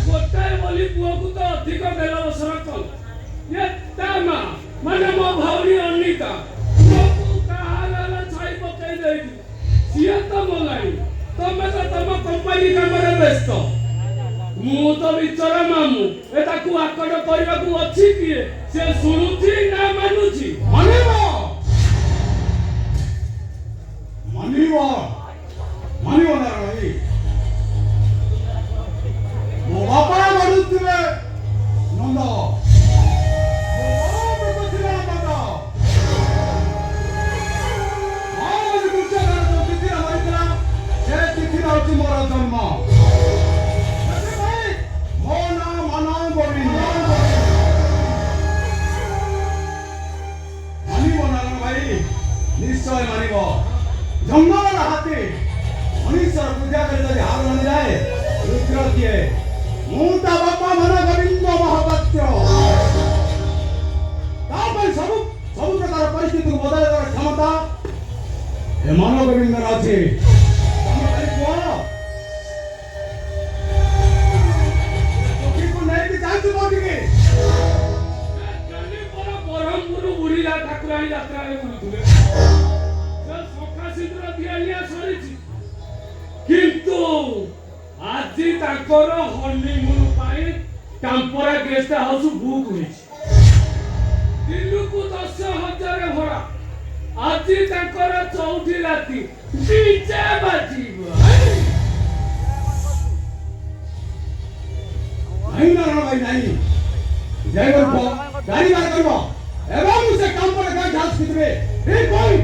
गोटाए बोली पुओ को तो अधिक बेल बसर कल ये तामा माने मो भौरी अनिता पुओ को कहालाला छाई पकाई देगी सिया तो मलाई तमे तो तम कंपनी काम रे व्यस्त मु तो विचार मामू एटा को आकड़ करबा को अछि किए से सुनुची ना मानुची मानिबो मानिबो मानिबो ना भाई ମୋ ବାପା ବଢୁଥିଲେ ନନ୍ଦ ମୋ ବାପା ଥିଲା ନନ୍ଦ ଆଉ ଦୁର୍ଯୋଧନ ଯୋଉ ତିଥିରେ ମରିଥିଲା ସେ ତିଥିରେ ହଉଛି ମୋର ଜନ୍ମ ସେଥିପାଇଁ ମୋ ନାଁ ମାନ ଗୋବିନ୍ଦ ମାନିବ ନାରାୟଣ ଭାଇ ନିଶ୍ଚୟ ମାନିବ ଜଙ୍ଗଲର ହାତୀ ମଣିଷର ପୂଜା କରି ଯଦି ହାର ମାନିଯାଏ ରୁଦ୍ର କିଏ मुता बापा मन गोविंद महापात्र तापय सब प्रकार परिस्थिति को बदलैबार क्षमता ए मन गोविंद अछि तमे खाली को कोकी को नै कि जांचु मोटी के काली पर बरहमपुर बुढ़ीला ठाकुराणी यात्रा रे बुलुथुले से सखा सिंदूर दियालिया सरीची किंतु আজি তাকর হনিমুন পাই কাম্পরা গেস্ট হাউস বুক হইছে দিলুকু 10,000 ভরা আজি তাকর চৌথি রাতি ডিজে বাজিব নাই না ভাই নাই যাই করব গাড়ি বার করব এবং সে কাম্পরা গেস্ট হাউস ভিতরে এই কই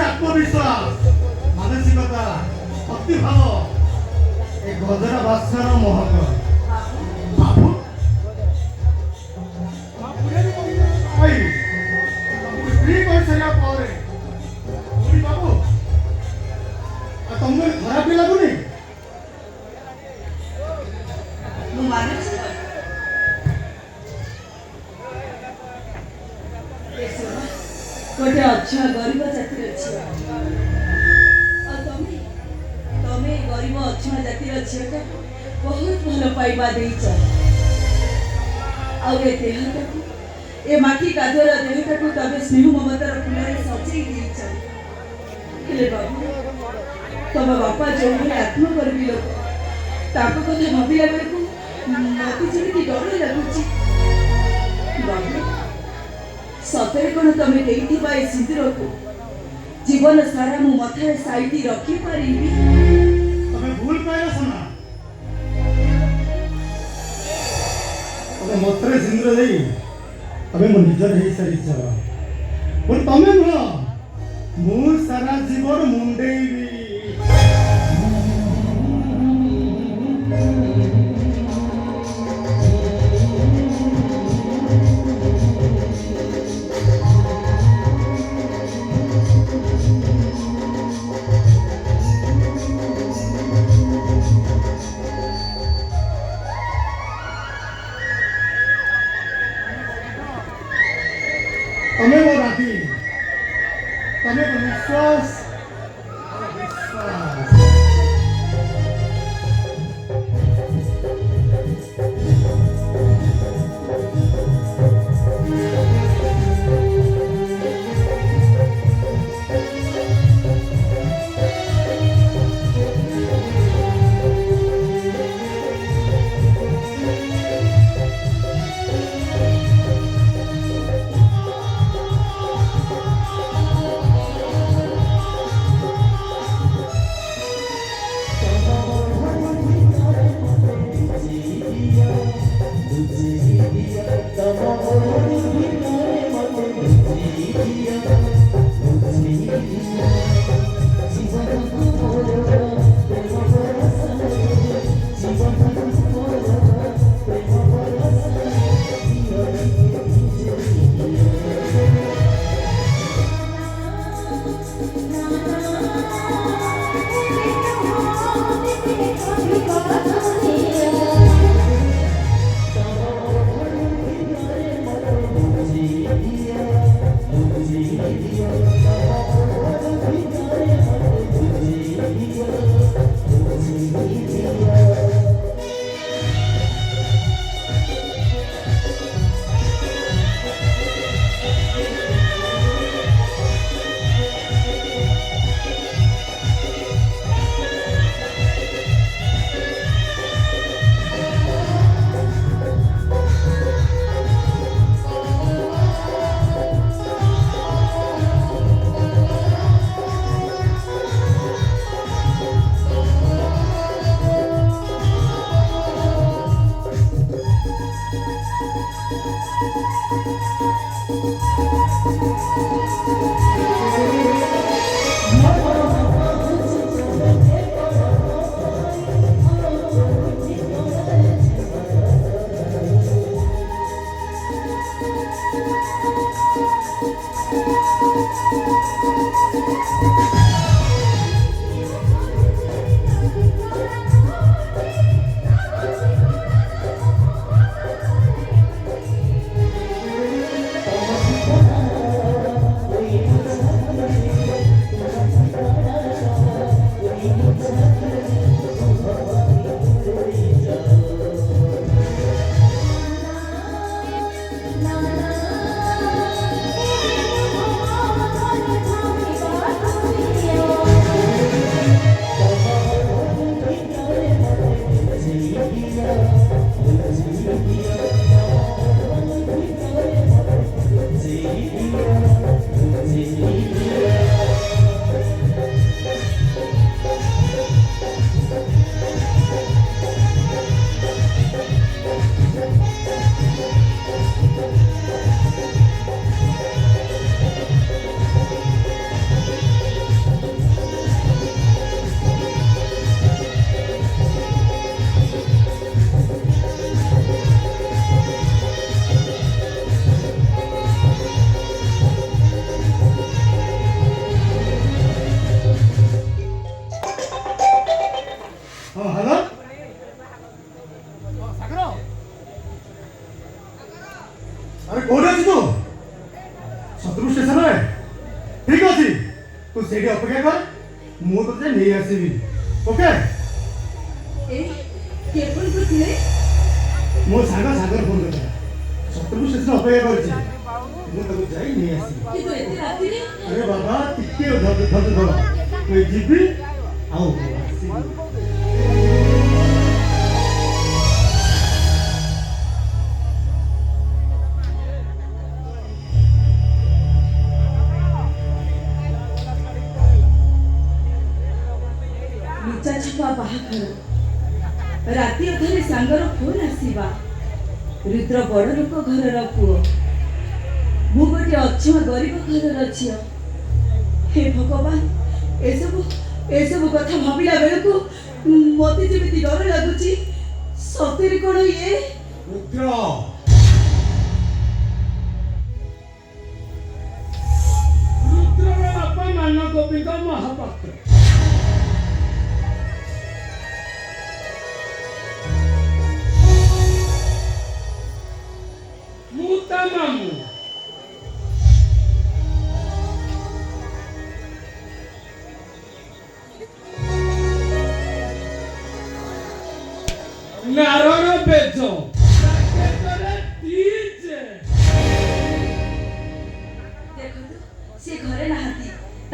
आत्मविश्वास मानसिकता भक्ति भाव एक गजरा बादशाह मोहक बाबू भाई स्त्री कर सरिया पारे ओरी बाबू आ तुमने खराब भी लागुनी मु माने गोटे अच्छा गरीब जातिर झील तमे गरीब अच्छा जातिर झीलटा बहुत भल पाइबा देइछ आ देहटा ए माटी कादर देहटा को तमे स्नेह ममतार फुलरे सजई देइछ हेले बाबू तम बापा जो भले आत्म करबी लोक ताको कथा भाबिला बेलकू मते जेमिति डर लागुची बाबू सतरे कौन तमे देइथिबा ए सिंदूर को जीवन सारा मु मथारे साइटी रखी पारिबी तमे भूल पाइला सुना तमे मथरे सिंदूर देई तमे मो निजर हेई सारिछ पर तमे न मु सारा जीवन मुंडेइबी तमें वो राती तमें को विश्वास और विश्वास ସେଇଠି ଅପେକ୍ଷା କର ମୁଁ ତତେ ନେଇ ଆସିବି ଓକେ ଏ କିଏ ଫୋନ କରିଥିଲେ ମୋ ସାଙ୍ଗ ସାଗର ଫୋନ କରିଥିଲା ଶତ୍ରୁ ଷ୍ଟେସନ ଅପେକ୍ଷା କରିଛି ମୁଁ ତାକୁ ଯାଇ ନେଇ ଆସିବି କିନ୍ତୁ ଏତେ ରାତିରେ ଆରେ ବାବା ଟିକେ ଧର ମୁଁ ଯିବି ଆଉ ଆସିବି ବାହାଘର ରାତି ଅଧରେ ସାଙ୍ଗର ଫୋନ ଆସିବା ରୁଦ୍ର ବଡ଼ ଲୋକ ଘରର ପୁଅ ମୁଁ ଗୋଟେ ଅଛୁଆ ଗରିବ ଘରର ଝିଅ ହେ ଭଗବାନ ଏସବୁ କଥା ଭାବିଲା ବେଳକୁ ମତେ ଯେମିତି ଡର ଲାଗୁଛି ସତରେ କଣ ଇଏ ରୁଦ୍ର ରୁଦ୍ରର ବାପା ମାନ ଗୋବିନ୍ଦ ମହାପାତ୍ର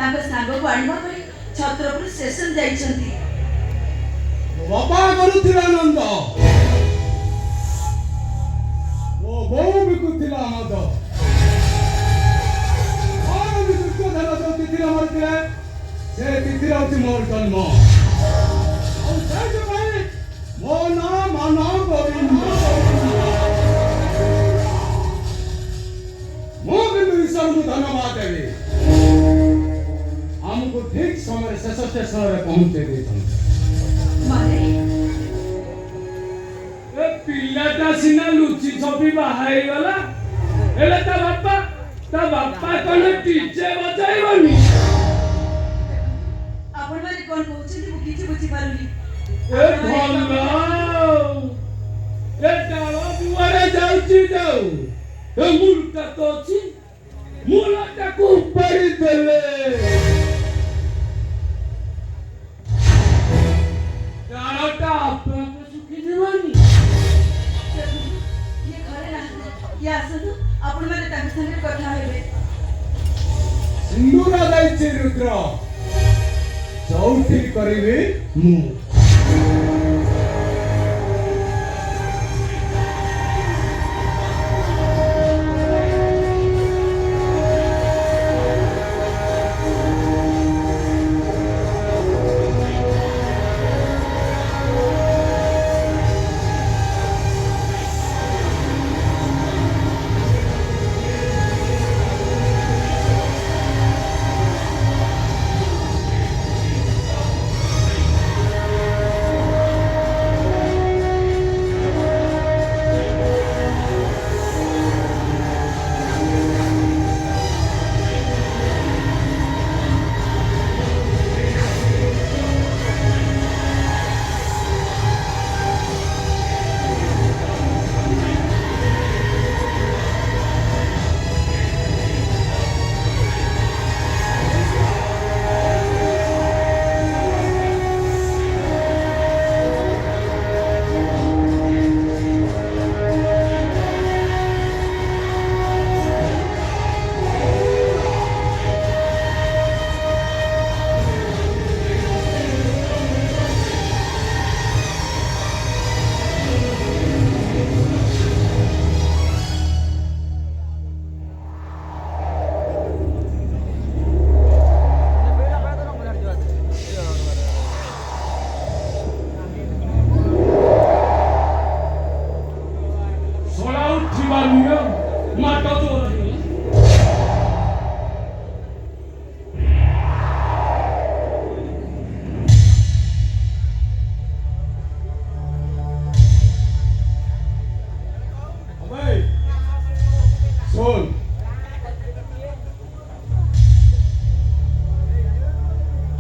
ତାଙ୍କ ସାଙ୍ଗକୁ ଆଣିବା ପାଇଁ ଛତ୍ରପୁର ଷ୍ଟେସନ ଯାଇଛନ୍ତି। ବାପା କରୁଥିଲା ଆନନ୍ଦ, ମୋ ବୋଉ ବିକୁଥିଲା ମଦ। କଣ ବିଶୁଦ୍ଧ ଧାନ ସବୁ ତିଥିରେ ମରିଥିଲେ, ସେ ତିଥିରେ ହଉଛି ମୋର ଜନ୍ମ। ଆଉ ସେଇଥିପାଇଁ ମୋ ନାଁ ମାନ ଗୋବିନ୍ଦ। ମୁଁ କିନ୍ତୁ ଈଶ୍ୱରଙ୍କୁ ଧନ୍ୟବାଦ ଦେବି, ଆମକୁ ଠିକ ସମୟରେ ଶେଷ ଷ୍ଟେସନରେ ପହଞ୍ଚେଇ ଦେଇଛନ୍ତି। ମାନେ ଏ ପିଲାଟା ସିନା ଲୁଚି ଛପି ବାହା ହେଇଗଲା, ହେଲେ ତା ବାପା କଣ ଡିଜେ ବଜାଇବନି? ଆପଣମାନେ କଣ କହୁଛନ୍ତି ମୁଁ କିଛି ବୁଝିପାରୁନି। ଏ ଭଲ, ଏ ଡାଳ ଯୁଆଡେ ଯାଉଛି ଯାଉ, ଏ ମୂଳଟା ତ ଅଛି, ମୂଳଟାକୁ ଉପାଡ଼ି ଦେଲେ ଡାଳଟା ଆପେ ଆପେ ଶୁଖିଯିବନି। ଇଏ ଘରେ ନାହାନ୍ତି, ଇଏ ଆସନ୍ତୁ, ଆପଣମାନେ ତାଙ୍କ ସାଙ୍ଗରେ କଥା ହେବେ। ସିନ୍ଦୁର ଯାଇଛି ରୁଦ୍ର, ଚଉଠି କରିବି ମୁଁ।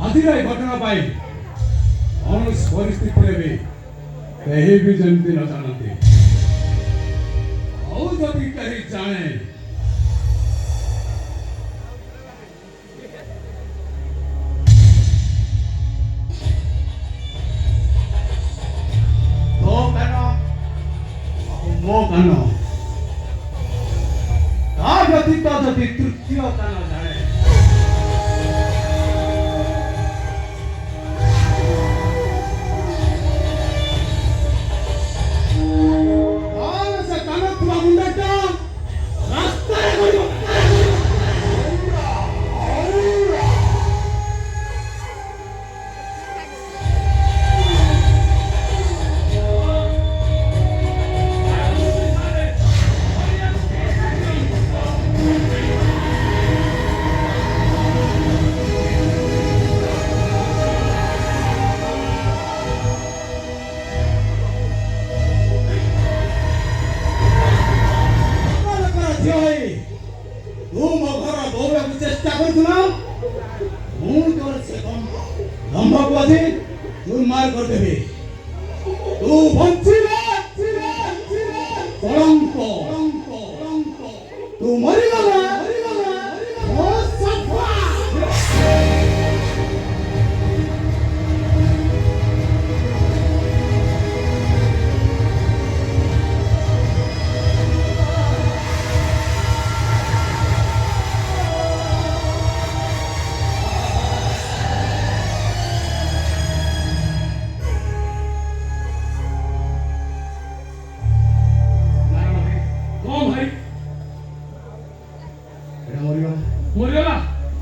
ଆଜିର ଏ ଘଟଣା ପାଇଁ କୌଣସି ପରିସ୍ଥିତିରେ ବି କେହି ବି ଯେମିତି ନ ଜାଣନ୍ତି। ଆଉ ଯଦି କେହି ଜାଣେ ତୋ କାନ ଆଉ ମୋ କାନ, ତା ବ୍ୟତୀତ ଯଦି ତୃତୀୟ କାନ ଜାଣେ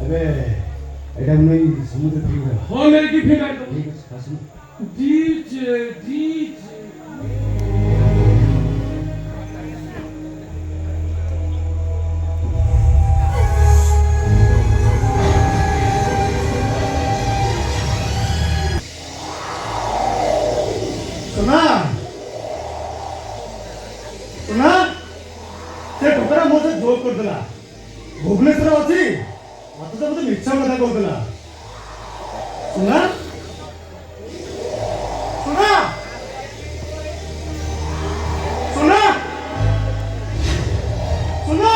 ଏବେ ଏଇଟାକୁ ନେଇ ସମୁଦ୍ର ଫିଙ୍ଗିଦେବା। ହଁ ନେଇକି ଫିଙ୍ଗାଇ ଦବ। ଠିକ୍ ଅଛି ଆସୁନ। ଡିଜେ ଡିଜେ सुना सुना से टोकरा मो से जोक करदेला भुवनेश्वर अछि मते तो मिछ कथा कहदेला सुना सुना सुना सुना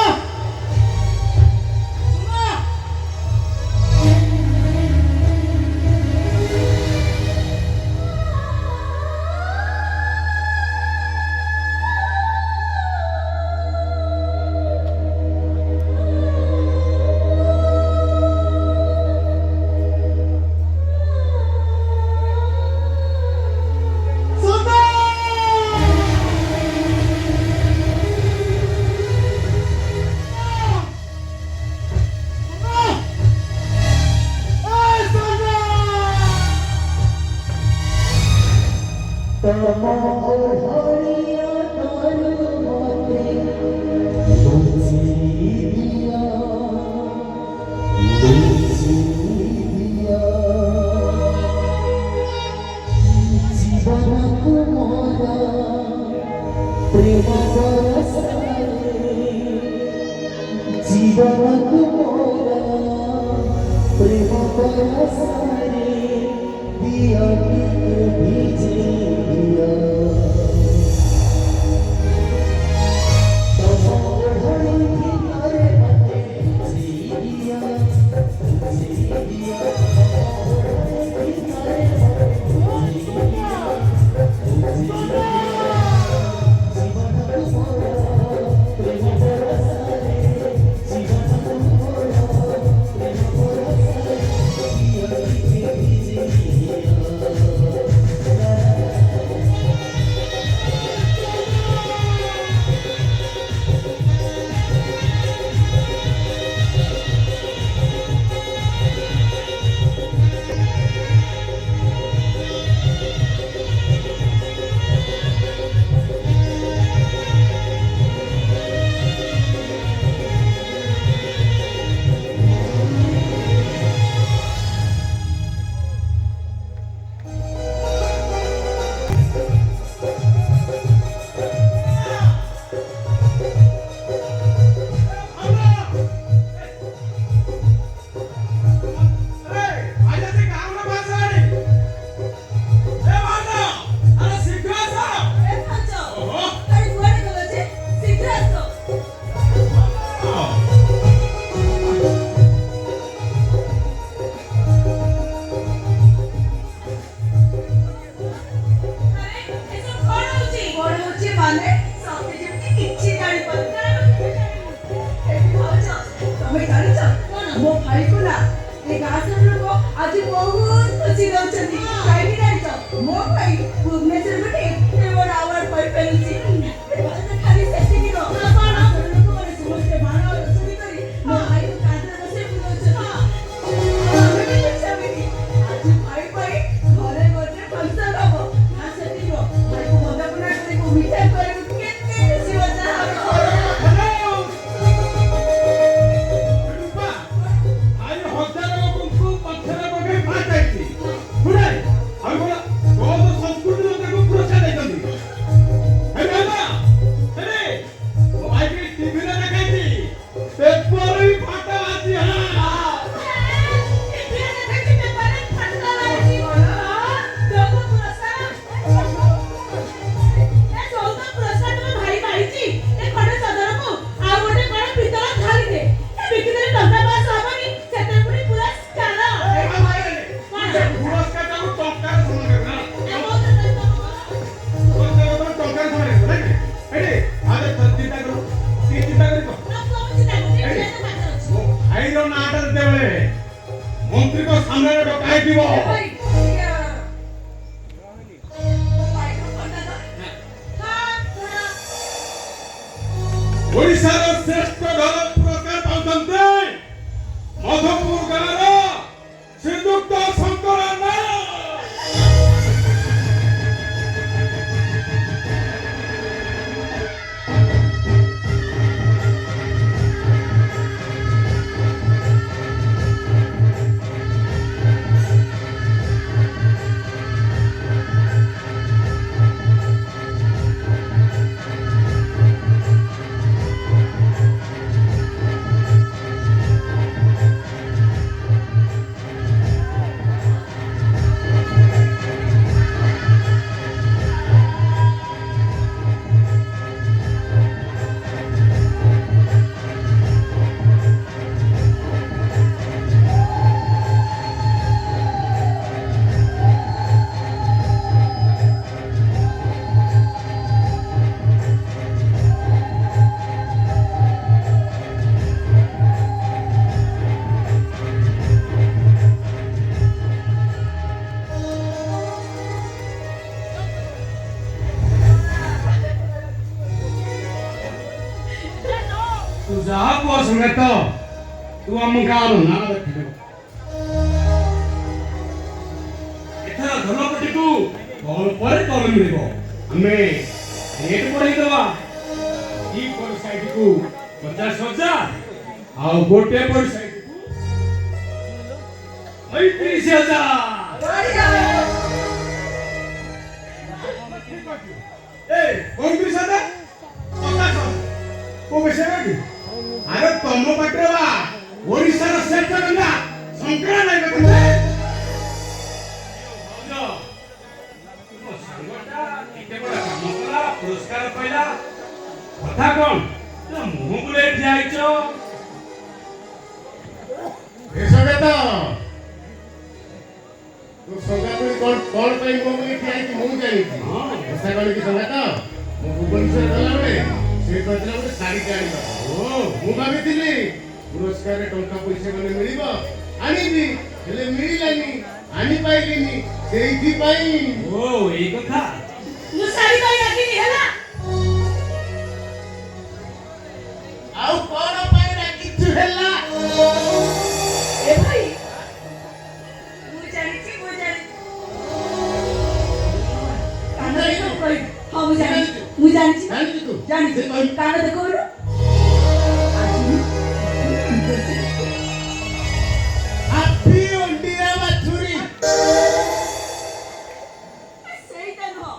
मंत्री को सामने डकाई दिबो ओडिशार श्रेष्ठ घर पुरस्कार पाउछन्ते ମଧୁପୁର ଗାଁର ଶ୍ରୀଯୁକ୍ତ ଶଙ୍କର ନାୟକ। तू जा पुआ समेत तू आम गाँव ना देखिल एथर धनपटी को कौन पर कौन मिल आमे रेट बढ़ाई दवा ई पर साइड को 50,000 आ गोटे पर साइड को 35,000 ए 29,000 को बेसे की अरे तम पटरे बा ओडिसा रो सेट करना संक्रा नाही बतले भाउज तुम संगटा एते बडा काम कला पुरस्कार पाइला कथा कोन तो मुंह बुले जाइचो एसके तो संगात कोन पे मुंह बुले ठिया कि मुंह जाई थी हां ऐसा कोन की संगात मु भुवनेश्वर गला रे से कहला ଗୋଟେ ଶାଢ଼ୀ ଆଣିବା ଓ ମୁଁ ଭାବିଥିଲି ପୁରସ୍କାରରେ ଟଙ୍କା ପଇସା ଗଲେ ମିଳିବ ଆଣିବି ହେଲେ ମିଳିଲାନି ଆଣି ପାଇଲିନି ସେଇଥିପାଇଁ ओ एई कथा ମୁଁ ଶାଢ଼ୀ ପାଇଁ ଡାକିନି ହେଲା ଆଉ କଣ ପାଇଁ ଡାକିଛୁ ହେଲା ଏ ଭାଇ ମୁଁ ଜାଣିଛି କାନରେ ତ କହି ହଁ ମୁଁ ଜାଣିଛି ଜାଣିଛୁ ତୁ ଜାଣିଛି ସେ କହି କାନ ଦେଖଉନୁ ହାପି ଓଣ୍ଡିଆ ବାଛୁରୀ ସେଇଟା ନୁହଁ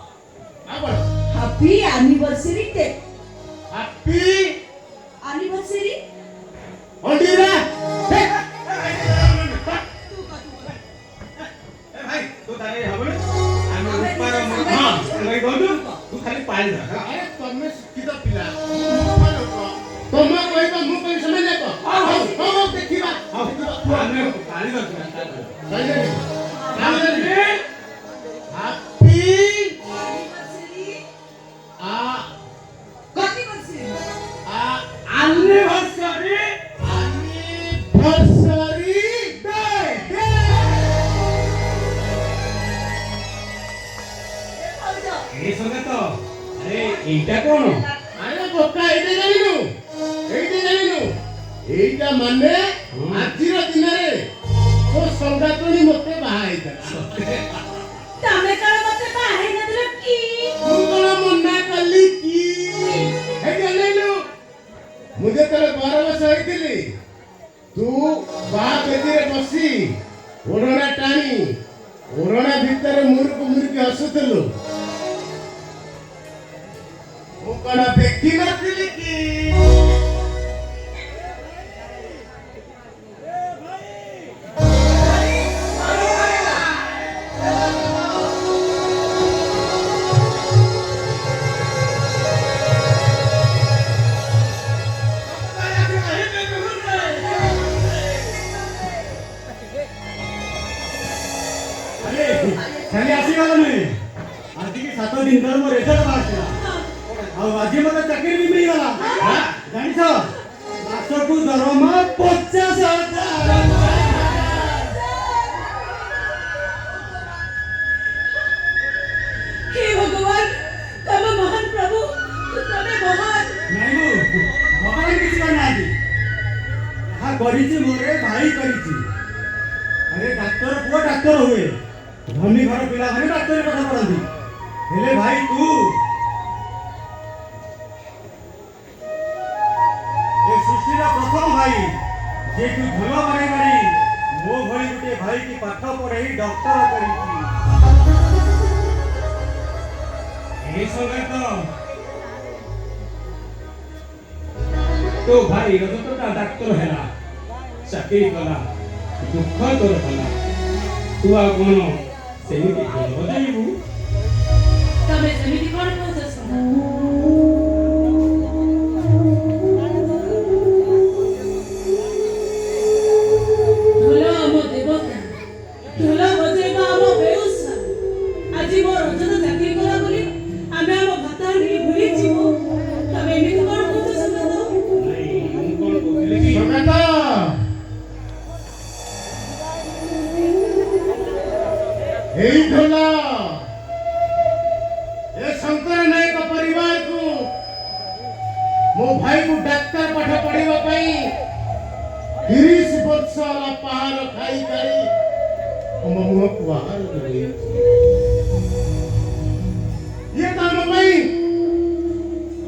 ଆପଣ happy anniversary day happy anniversary ଓଣ୍ଡିଆ भाई तो तारे हबले आमे ऊपर हां लई गयो तू खाली पाइल जा अरे तमे शिक्षित पिला तमे कहबा मु पे समय देखो हां देखिबा आमे पानी दरकार हापी आनिभर्सरी आ कनिभर्सरी आ एनिवर्सरी एनिवर्सरी डे ए भाଉଜ ए संगे तो अरे एटा कोन अरे बोका एइटे जानिनु एइटा माने आजिर दिन रे तो संगातणी मते बाहाइता तमे कण मते बाहे नदल की तू कोन मन्ना कली की हे जानिनु मुझे तले 12 वर्ष होइतिली तू बा बेदिरे बसी ओढणा टाणी ओढणा भितर मुरुकी हसुतलु मु कोन देखि नथिली की खाली आसीगला नहीं आज की 7 दिन तर मोर रिजल्ट आसीला आ आज मते चाकरी भी मिल गला जानिस मासकु दरमा 50,000 हे भगवान तम महान प्रभु तमे महान नहीं भगवान किसी का नहीं आज କରିଛି ମୋରେ ଭାଇ କରିଛି। ଆରେ ଡାକ୍ତର ପୁଅ ଡାକ୍ତର ହୁଏ, ଧନୀ ଘର ପିଲାମାନେ ଡାକ୍ତରୀ ପାଠ ପଢନ୍ତି, ହେଲେ ଭାଇ ତୁ ଏ ସୃଷ୍ଟିର ପ୍ରଥମ ଭାଇ, ଯେ ତୁ ଭଲ ବାରି ବାରି ମୋ ଭଳି ଗୋଟିଏ ଭାଇକି ପାଠ ପଢେଇ ଡକ୍ଟର କରିଛି। এই সঙ্গে তো ভাই যতটা ডাক্তার হেলা চাকরি কলা দুঃখ তোর কলা তু আর কোন সেমিতি ভাল যাইবু ତମେ ସେମିତି କଣ କହୁଛ ଶୁଣ? ଢୋଲ ଆମ ଦେବତା, ଢୋଲ ବଜେଇବା ଆମ ବେଉସା। ଆଜି ମୋ ରଜତ ଚାକିରି କଲା ବୋଲି ଆମେ ଆମ ଭାତ ହାଣ୍ଡି ଭୁଲି ଯିବୁ। ତମେ ଏମିତି କଣ କହୁଛ ସୁଗତ? ନାଇଁ ମୁଁ କଣ କହୁଥିଲି କି ସଙ୍ଗାତ এই ঢোল ଏ ଶଙ୍କର ନାୟକ ପରିବାରକୁ ମୋ ଭାଇକୁ ଡାକ୍ତର ପାଠ ପଢିବା ପାଇଁ 30 ବର୍ଷ ହେଲା ପାହାର ଖାଇ ଖାଇ ମୋ ମୁହଁକୁ ବାହାର କରିଦେଇଛି। ଇଏ ତ ଆମ ପାଇଁ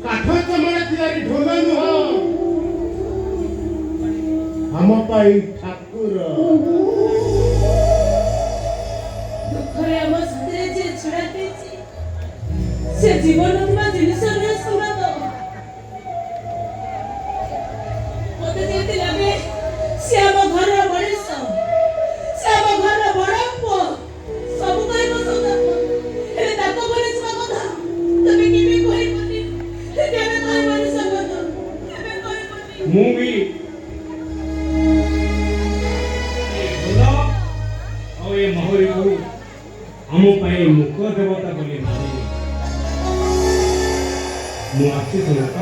କାଠ ଚମଡ଼ା ତିଆରି ଢୋଲ ନୁହଁ, ଆମ ପାଇଁ ଠାକୁର। ଦୁଃଖରେ ଆମ ସାଥିରେ ଯିଏ ଛିଡ଼ା ହେଇଛି ସେ ଜୀବନ ଥିବା ଜିନିଷ ନୁହେଁ ସୁଗତ। ମତେ ଯେମିତି ଲାଗେ ସେ ଆମ ଘରର ମଣିଷ, ସେ ଆମ ଘରର ବଡ଼ ପୁଅ। ସବୁ କହିବ ସୁଗତ, ହେଲେ ତାକୁ ଭୁଲିଯିବା କଥା ତମେ କେବେ କହିବନି, କେବେ କହିବନି ସୁଗତ, କେବେ କହିବନି। ମୁଁ ବି ଏ ଢୋଲ ଆଉ ଏ ମହୁରୀକୁ ଆମ ପାଇଁ ମୁକ ଦେବତା ବୋଲି ମାନିଲି। ମୁଁ ଆସି ଶୁଣତ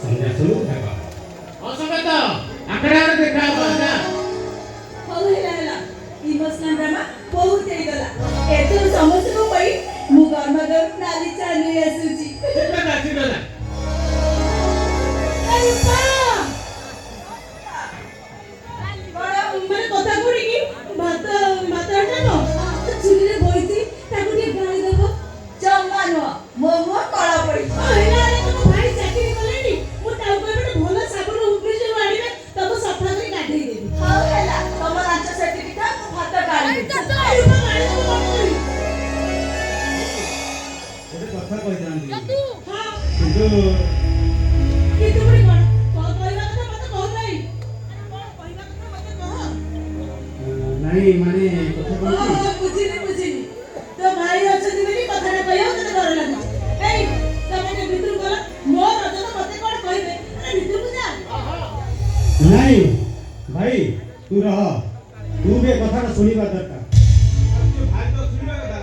ସନ୍ଧ୍ୟା ଶୁଣୁ ଦେଖା ଅସଙ୍ଗତ ଆଖଡ଼ାରେ ଦେଖା ହବ ନା। ହଉ ହେଲା ଇମୋସନାଲ ଡ୍ରାମା ବହୁତ ହେଇଗଲା। ଏଥର ସମସ୍ତଙ୍କ ପାଇଁ ମୁଁ ଗରମ ଗରମ ନାଲି ଚା ନେଇ ଆସୁଛି। ଠିକ ଅଛି। ଏଇ ପା! ବଡ଼ ମାନେ କଥା କୋଉଠିକି ଭାତ ହାଣ୍ଡିଟା ଚୁଲିରେ ବଇଛି, ତାକୁ ଟିକେ ଗାଳି ଦେବ। ଜମା ନୁହଁ, ମୋ ମୁହଁ କଳା ପଡ଼ିଛି। ହେଲା ତମ ଭାଇ ଚାକିରି କଲେଣି, ମୁଁ ତାକୁ କହିବି ଗୋଟେ ଭଲ ସାବୁନ ଭୁବନେଶ୍ୱରରୁ ଆଣିବେ, ତାକୁ ସଫା କରି ଗାଧେଇ ଦେବି। ହଉ ହେଲା, ତମ ନାଚ ସେଠିକି ମୁଁ ଭାତ ଗାଳି ଦେବି। ଗୋଟେ କଥା କହିଥାନ୍ତି ହଁ କିନ୍ତୁ କିନ୍ତୁ ପୁଣି କଣ କହିବା କଥା ମତେ କହ ଭାଇ। କଣ କହିବା କଥା ମତେ କହ। ନାଇଁ ମାନେ କଥା କଣ କି ବୁଝିଲି ତୋ ଭାଇ ଅଛନ୍ତି ବୋଲି କଥାଟା କହିବାକୁ ତତେ ଡର ଲାଗୁଛି। ଏଇ ତମେ ଟିକେ ଭିତରକୁ ଗଲ, ମୋ ରଜତ ମତେ କଣ କହିବେ। ଆରେ ଭିତରକୁ ଯା। ନାଇଁ ଭାଇ ତୁ ରହ, ତୁ ବି ଏ କଥାଟା ଶୁଣିବା ଦରକାର। ଭାଇ ତ ଶୁଣିବା କଥା,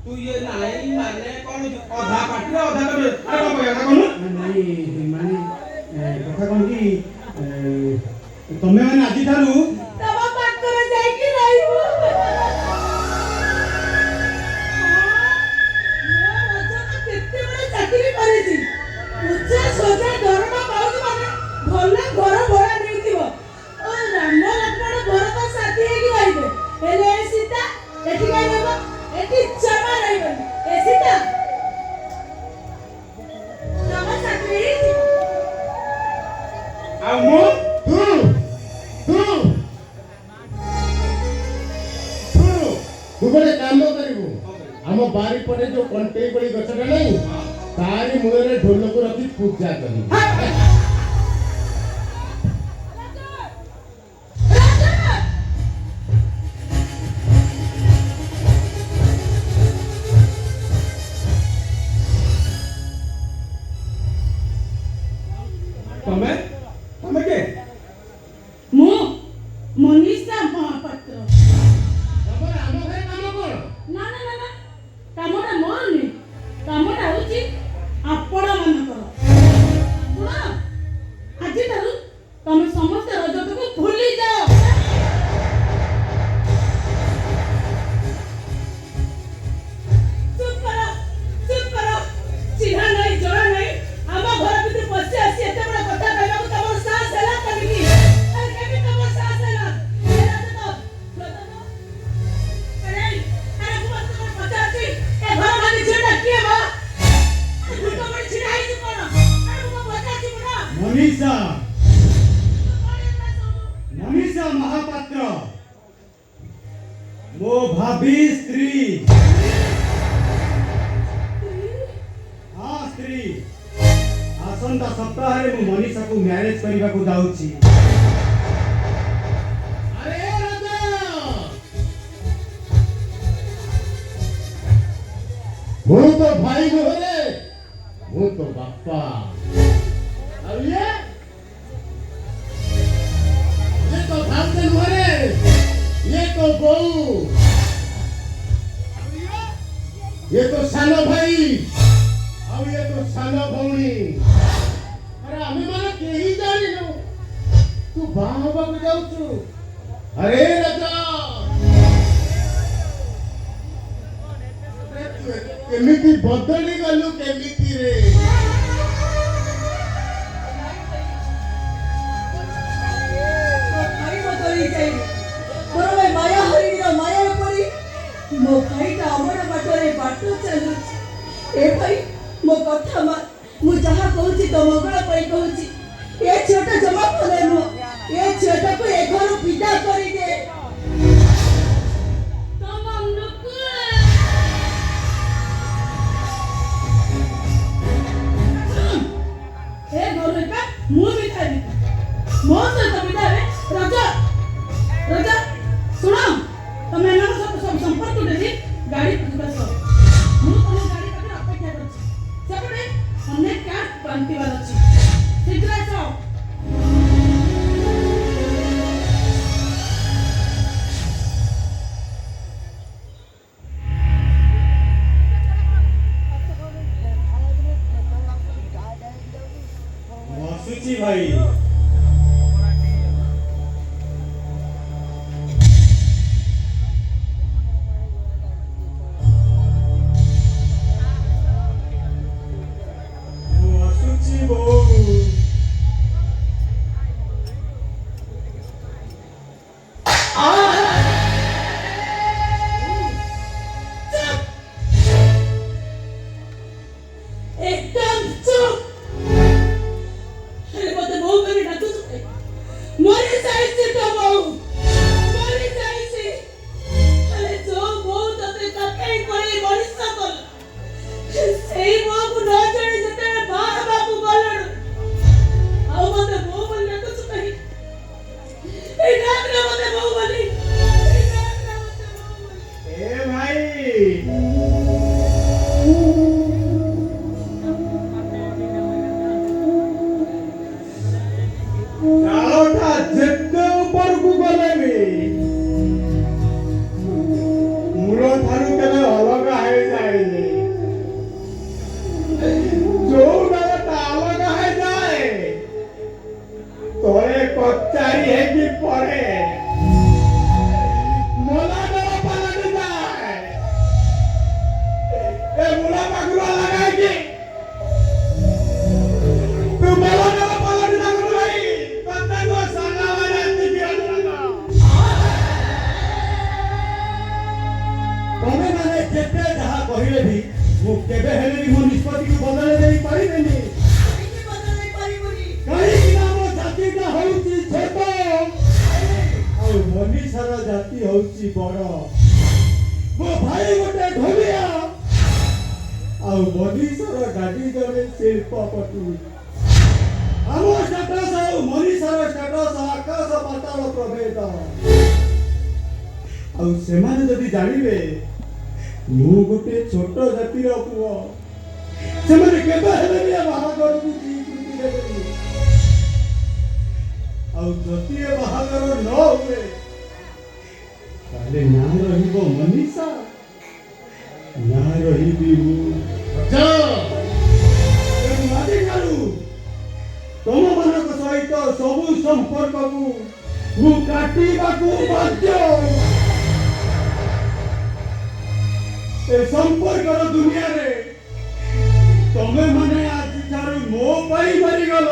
ତୁ ଇଏ ନାଇଁ ମାନେ କଣ ଅଧା ପାଟିରେ ଅଧା ତମେ ଆରେ କଣ କହିବା କଥା କହୁନୁ? ନାଇଁ ମାନେ କଥା କଣ କି ତମେ ମାନେ ଆଜିଠାରୁ ତମ ପାଖରେ ଯାଇକି ରହିବୁ। ମୋ ରଜତ କେତେବେଳେ ଚାକିରି କରିଛି, ପୂଜା ସଜା ଦରମା ପାଉଛି ମାନେ ଭଲ ଘର ଭଡ଼ା ନେଇଥିବ। ଓ ରାମ ଲକ୍ଷ୍ମଣ ଭରତ ସାଥୀ ହେଇକି ରହିବେ, ହେଲେ ଏ ସୀତା ଏଠି କାଇଁ ରହିବ? ଏଠି ଜମା ରହିବନି। ଏ ସୀତା ଜମା ଚାକିରି ହେଇଛି। ଆଉ ମୁଁ ତୁ ଗୋଟେ କାମ କରିବୁ, ଆମ ବାରି ପଟେ ଯୋଉ କଣ୍ଟେଇ କୋଳି ଗଛଟା ନାହିଁ ତାରି ମୂଳରେ ଢୋଲକୁ ରଖି ପୂଜା କରିବୁ। ତମେ ତମେ କେ ମୁଁ ମନୀଷା ମହାପାତ୍ର। ତମର ଆମ ଘରେ କାମ କଣ? ନା କାମଟା ମୋର ନୁହେଁ, କାମଟା ହଉଛି ଆପଣ ମାନଙ୍କର। ଶୁଣ, ଆଜିଠାରୁ ତମେ ସମସ୍ତେ ରଜତକୁ ଭୁଲି ଯାଅ। ଚୁପ୍ କର, ଚିହ୍ନା ନାହିଁ ଜଣା ନାହିଁ, ଆମ ଘର ଭିତରେ ପଶି ଆସି ଏତେ ବଡ଼ କଥା କହିବାକୁ ତମର ସାହସ ହେଲା କେମିତି? ଆରେ କେମିତି ମନୀଷା ମନୀଷା ମହାପାତ୍ର ମୋ ଭାବି ସ୍ତ୍ରୀ। ହଁ ସ୍ତ୍ରୀ। ଆସନ୍ତା ସପ୍ତାହରେ ମୁଁ ମନୀଷାକୁ ମ୍ୟାରେଜ କରିବାକୁ ଯାଉଛି। ଆରେ ରାଜା, ମୁଁ ତ ଭାଇ ନୁହେଁ, ମୁଁ ତ ବାପା। ଆଉ ଇଏ ତ ଭାଉଜ ନୁହେଁ, ଇଏ ତ ବୋଉ। ଇଏ ତ ସାନ ଭାଇ, ଆଉ ଇଏ ତ ସାନ ଭଉଣୀ। ଆରେ ଆମେ ମାନେ କେହି ଜାଣିନୁ ତୁ ବାହା ହବାକୁ ଯାଉଛୁ। ଆରେ ରାଜା, କେମିତି ବଦଳି ଗଲୁ କେମିତି ରେ? ଭାଇ ବଦଳି ଯାଇ ବରଂ ମାୟା ହରିଣୀର ମାୟା ପରି ମୋ ଭାଇଟା ଅମର ବାଟରେ ବାଟ ଚାଲୁଛି। ଏ ଭାଇ ମୋ କଥା ମାନ, ମୁଁ ଯାହା କହୁଛି ତୋ ମଙ୍ଗଳ ପାଇଁ କହୁଛି। ଏ ଝିଅଟା ଜମା ଭଲ ନୁହଁ। ଏ ଝିଅଟାକୁ ଏ ଘରୁ ବିଦା କରିଦେ। ଏ ଘରୁ ଏକା ମୁଁ ବିଦା ହେବି। ମୋ ସହିତ ବିଦା ହେବେ। ରାଜା ରାଜା ଶୁଣ, ତମେ ଏମାନଙ୍କ ସହିତ ସବୁ ସମ୍ପର୍କ ଦେଲି ଗାଡ଼ି ବସ। ମୁଁ ତମ ଗାଡ଼ି ପାଖରେ ଅପେକ୍ଷା କରିଛି। ସେପଟେ ଅନେକ କ୍ୟାବ୍ ବାଣ୍ଟିବାର ଅଛି। ଶୀଘ୍ର ଆସ। ମୁଁ ଆସୁଛି ଭାଇ। ମୁଁ ଆସୁଛି ବୋଉ। एकदम चुप। अरे मते बहु करी डाकुछु भाई। मरी जाइछि तो बहु, मरी जाइछि। अरे जो बहु तते काकै कोई मनिष कल, सेई बहु को न जाने जते बाहर बाबू गलण। आउ मते बहु बोल डाकुछु भाई। ए डाक ना मते बहु बोली। ए डाक ना मते बहु बोली। ए भाई ডালটা যেতে উপরକୁ ଗଲେ ବି ମୂଳ ଠାରୁ କେବେ ଅଲଗା ହେଇଯାଏନି। ଯୋଉ ଡାଳଟା ଅଲଗା ହେଇଯାଏ ତଳେ କଚାରି ହେଇକି ପଡେ। ମଲା ଡାଳ ପାଲଟି ଯାଏ। ଏ ମୂଳ ପାଖରୁ ଲଗାଇକି ତୁ ମଲା ଡାଳ ପାଲଟି ଯାଉଛୁ ଭାଇ। ପ୍ରତ୍ୟେକ ସାଙ୍ଗମାନେ ଏତିକି ଅନୁରୋଧ। ତମେ ମାନେ ଯେତେ ଯାହା କହିଲେ ବି ମୁଁ କେବେ ହେଲେ ବି ମୋ ନିଷ୍ପତ୍ତିକୁ ବଦଳେଇ ଦେଇ ପାରିବିନି। କାହିଁକି ବଦଳେଇ ପାରିବୁନି? କାହିଁକି ନା ମୋ ଜାତିଟା ହଉଛି ଛୋଟ ଆଉ ମନୀଷାର ଜାତି ହଉଛି ବଡ। ମୋ ଭାଇ ଗୋଟେ ଢୋଲିଆ ଆଉ ମନୀଷାର ଡାଡି ଜଣେ ଶିଳ୍ପପତି। ଆମ ଷ୍ଟାଟସ୍ ଆଉ ମନୀଷାର ଷ୍ଟାଟସ୍ ଆକାଶ ପାତାଳ ପ୍ରଭେଦ। ଆଉ ସେମାନେ ଯଦି ଜାଣିବେ ମୁଁ ଗୋଟେ ଛୋଟ ଜାତିର ପୁଅ, ସେମାନେ କେବେ ହେଲେ ବି ଏ ବାହାଘରକୁ ସ୍ୱୀକୃତି ଦେବେନି। ଆଉ ଯଦି ଏ ବାହାଘର ନ ହୁଏ ତାହେଲେ ନା ରହିବ ମନୀଷା, ନା ରହିବି ମୁଁ। ତେଣୁ ଆଜିଠାରୁ ତମମାନଙ୍କ ସହିତ ସବୁ ସମ୍ପର୍କକୁ ମୁଁ କାଟିବାକୁ ବାଧ୍ୟ। ଏ ସମ୍ପର୍କର ଦୁନିଆରେ ତମେ ମାନେ ଆଜିଠାରୁ ମୋ ପାଇଁ ମରିଗଲ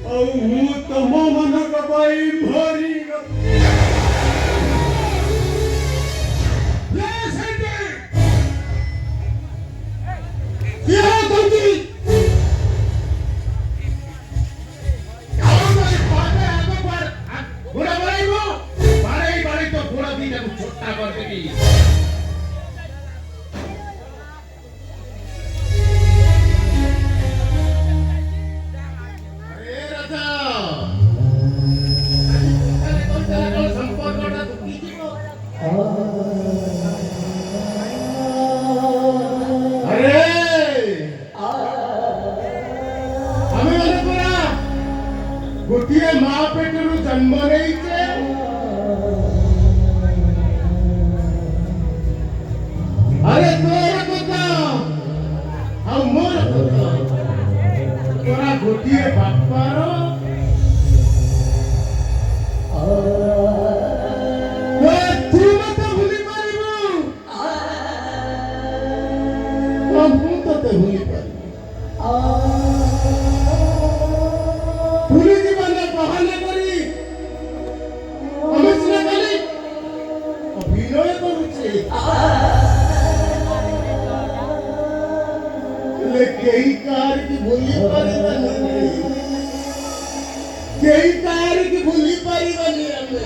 ଆଉ ମୁଁ ତମ ମାନଙ୍କ ପାଇଁ ମରିଗଲି। व्यवस्था करदेबी। अरे राजा संपर्कटा तुकी जीव अरे ଆମେ ମାନେ ପରା ଗୋଟିଏ ମା ପେଟରୁ ଜନ୍ମ ନେଇଛେ अरे तोर କଥା ଆଉ ମୋର କଥା ତୋରା ଗୋଟିଏ ବାପାର ତୁ ମତେ ଭୁଲି ପାରିବୁ ମୁଁ ତତେ ଭୁଲି ପାରିବି ଭୁଲି ଯିବାରେ ବାହାନା କରି ଆମେ ସିନା ଖାଲି ଅଭିନୟ କରୁଛେ ହେଲେ କେହି କାହାରିକି ଭୁଲି ପାରିବାନି କେହି କାହାରିକି ଭୁଲି ପାରିବାନି ଆମେ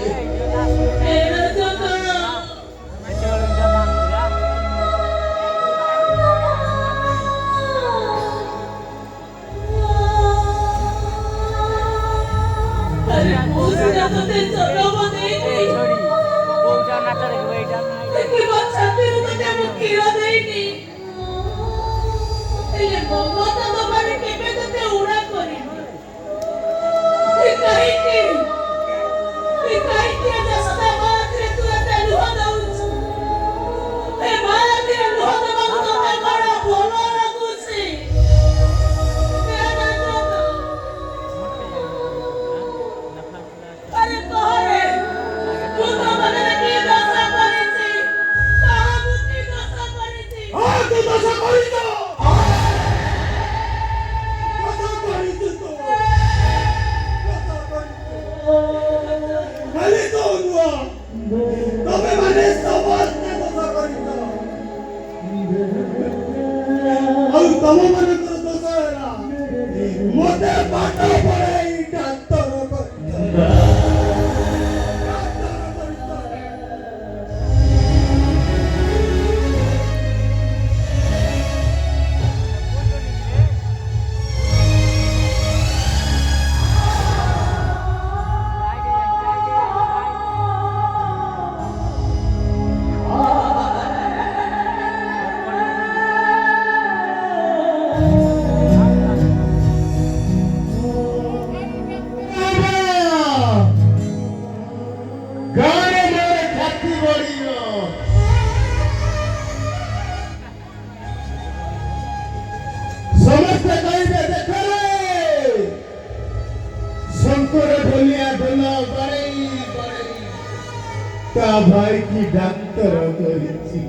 भाई की डाक्टर करिछि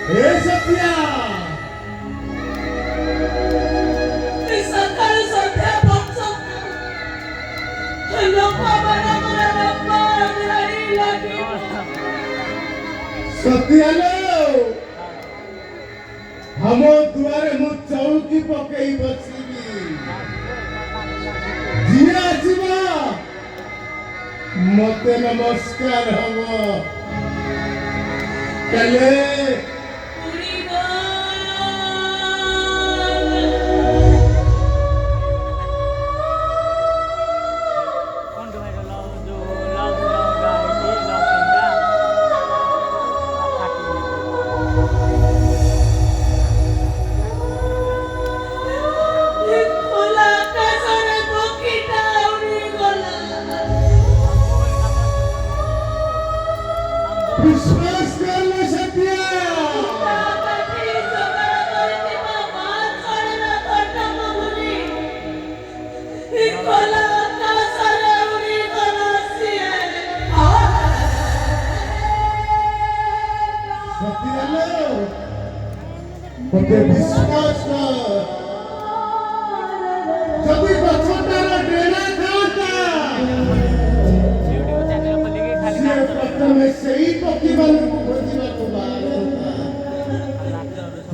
हे सत्या सकाळ सध्या बच्चा लोक बना बाप्पा घरी लागी सत्या लो हम दुआरे मु चौकी पकई बसिबी जिया जीवा मते नमस्कार हम कले विश्वास कर ले सत्या सत्या विश्वास कर जब बचपन डेरा में सही पक्षी वाले को खोजना को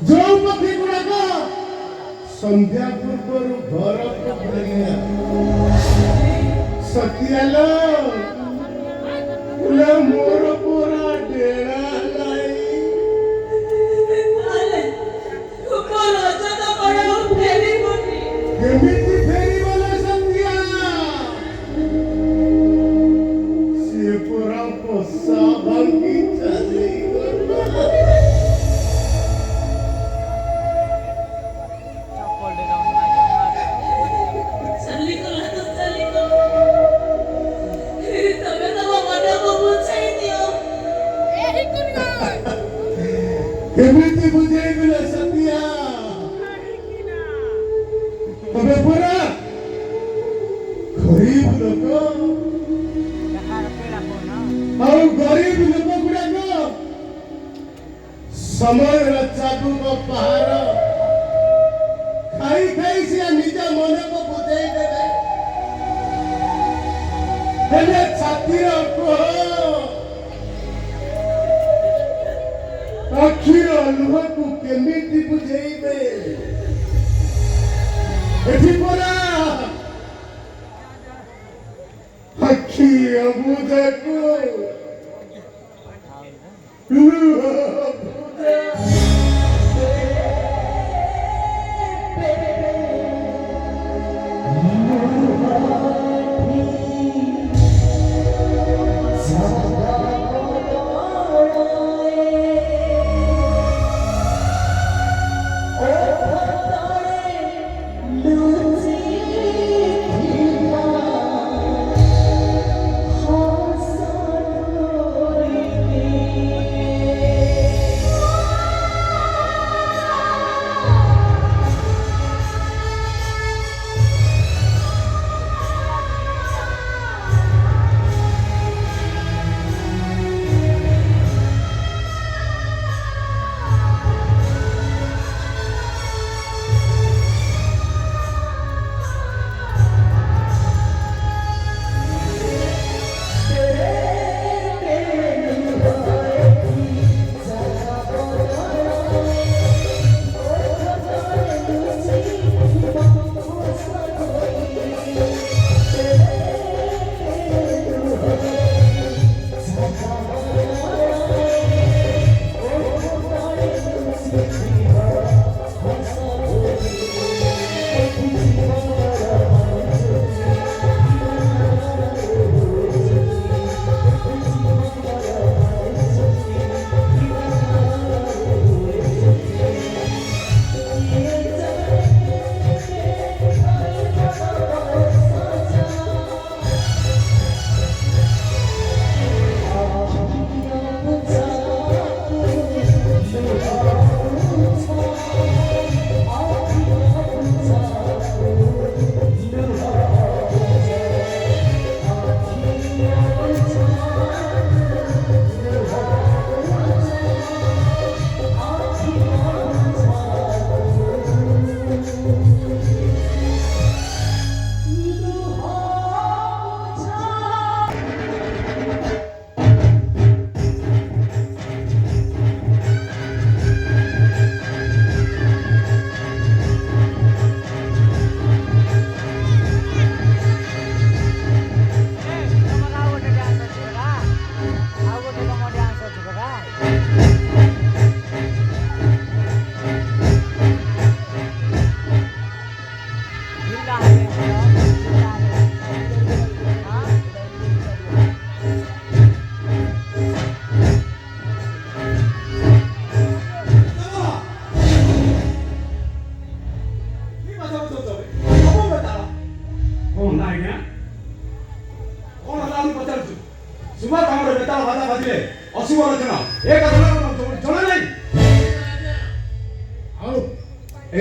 जो पक्षी गुड़ाक संध्या पूर्व घर को फेरिया सतियालो उले मोर पूरा डेरा लाई केमिति फेरी वाला सतिया से पूरा पोसा भांगी चली गला केमिति बुझेइबिला सतिया तबे पूरा गरीब लोक ଆଉ ଗରିବ ଲୋକ ଗୁଡାକ ସମୟର ଚାବୁକ ପାହାର ଖାଇ ଖାଇ ସେ ନିଜ ମନକୁ ବୁଝେଇ ଦେବେ ହେଲେ ଛାତିର କୋହ ଆଖିର ଲୁହକୁ କେମିତି ବୁଝେଇବେ ଏଠି ପରା ଆଖି ଅବୁଝକୁ ଲୁହ ବୁଝା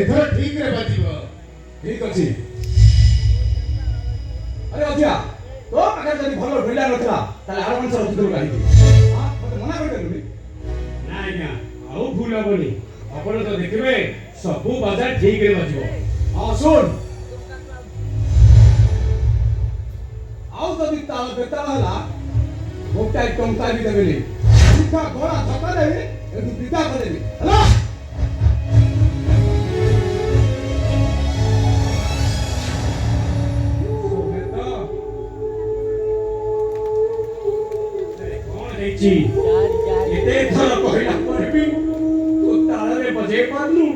एथर ठीक रे बाजीबो ठीक अछि अरे अधिया तो पाखे जदी भलो ढिला नथला ताले आर मनसर उतर गाडी हां मते मना कर देलुनी ନାଇଁ ଆଜ୍ଞା ଆଉ ଭୁଲ ହବନି ଆପଣ ତ ଦେଖିବେ ସବୁ ବାଜା ଠିକ ରେ ବାଜିବ हां सुन आउ जदी ताल बेताल हला गोटा टंका भी देबेली सीधा गोड़ा धक्का देबी एतु विदा कर देबी हला ହେଇଛି ଏତେ ଥର କହିଲା ପରେ ବି ତୁ ତାଳରେ ବଜେଇ ପାରୁନୁ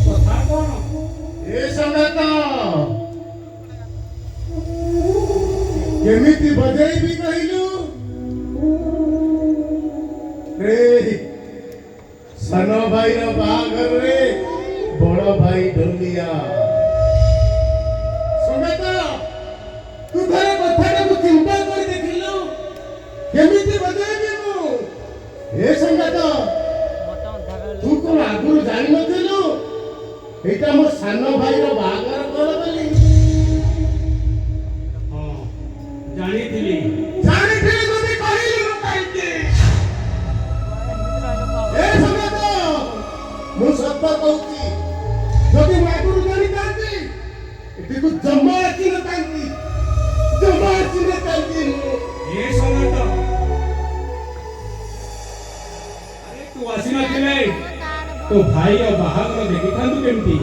କଥା କଣ? ଏ ସଙ୍ଗତ କେମିତି ବଜେଇବି କହିଲୁ? ରେ ସାନ ଭାଇର ବାହାଘରରେ ବଡ଼ ଭାଇ ଢୋଲିଆ। ସଙ୍ଗତ ତୁ ଥରେ କଥାଟାକୁ ଚିନ୍ତା କରି ଦେଖିଲୁ କେମିତି ବଜେଇବି ମୁଁ? ଏ ସଙ୍ଗତ ତୁ କଣ ଆଗରୁ ଜାଣିନଥିଲୁ ଏଇଟା ମୋ ସାନ ଭାଇର ବାହାଘର କର ବୋଲି? ହଁ ଜାଣିଥିଲି ଜାଣିଥିଲି ଯଦି କହିଲୁ କାହିଁକି? ଏ ସଙ୍ଗତ ମୁଁ ସତ କହୁଛି ଯଦି ମୁଁ ଆଗରୁ ଜାଣିଥାନ୍ତି ଏଠିକୁ ଜମା ଆସିନଥାନ୍ତି ମୁଁ। ଏ ସଙ୍ଗତ ଆରେ ତୁ ଆସିନଥିଲେ ତୋ ଭାଇର ବାହାଘର ଦେଖିଥାନ୍ତୁ କେମିତି?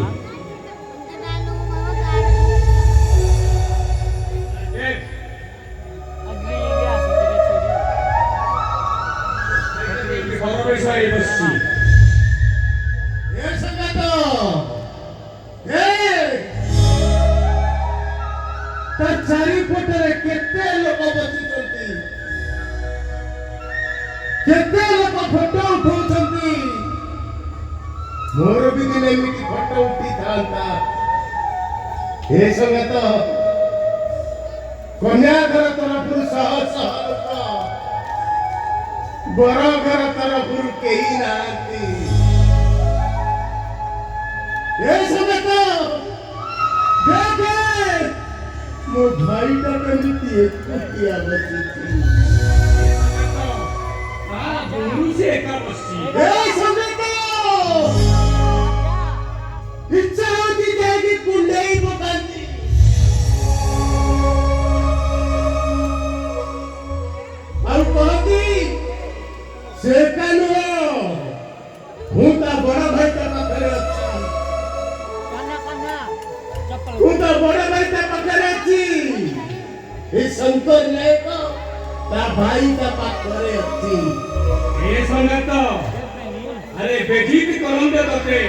ଏ ସଙ୍ଗତ ତା ଚାରିପଟରେ କେତେ ଲୋକ ବସିଛନ୍ତି, କେତେ ଲୋକ ଫଟୋ ଉଠଉଛନ୍ତି। ମୋର ବି ଦିନେ ଏମିତି ଫଟୋ ଉଠିଥାନ୍ତା। ଏ ସଙ୍ଗତ କନ୍ୟା ଘର ତରଫରୁ ଶହ ଶହ ଲୋକ, ବର ଘର ତରଫରୁ କେହି ନାହାନ୍ତି। ଏ ସଙ୍ଗତ ଦେଖେ ମୋ ଭାଇଟା କେମିତି ଏକୁଟିଆ ବସିଛି। ଏ ସଙ୍ଗତ ଇଚ୍ଛା ହଉଛି ଯାଇକି କୁଣ୍ଡେଇ ପକାନ୍ତି। ଆଉ କହନ୍ତି ସେଟା ନୁହଁ, ମୁଁ ତା ବଡ ଭାଇଟା ପାଖରେ ଅଛି। ମୁଁ ତା ବଡ ଭାଇଟା ପାଖରେ ଅଛି। ଏ ଶଙ୍କର ନାୟକ ତା ଭାଇ ତା ପାଖରେ ଅଛି। ଏ ସଙ୍ଗତ ଆରେ ବେଜିତି କରନ୍ତେ ତତେ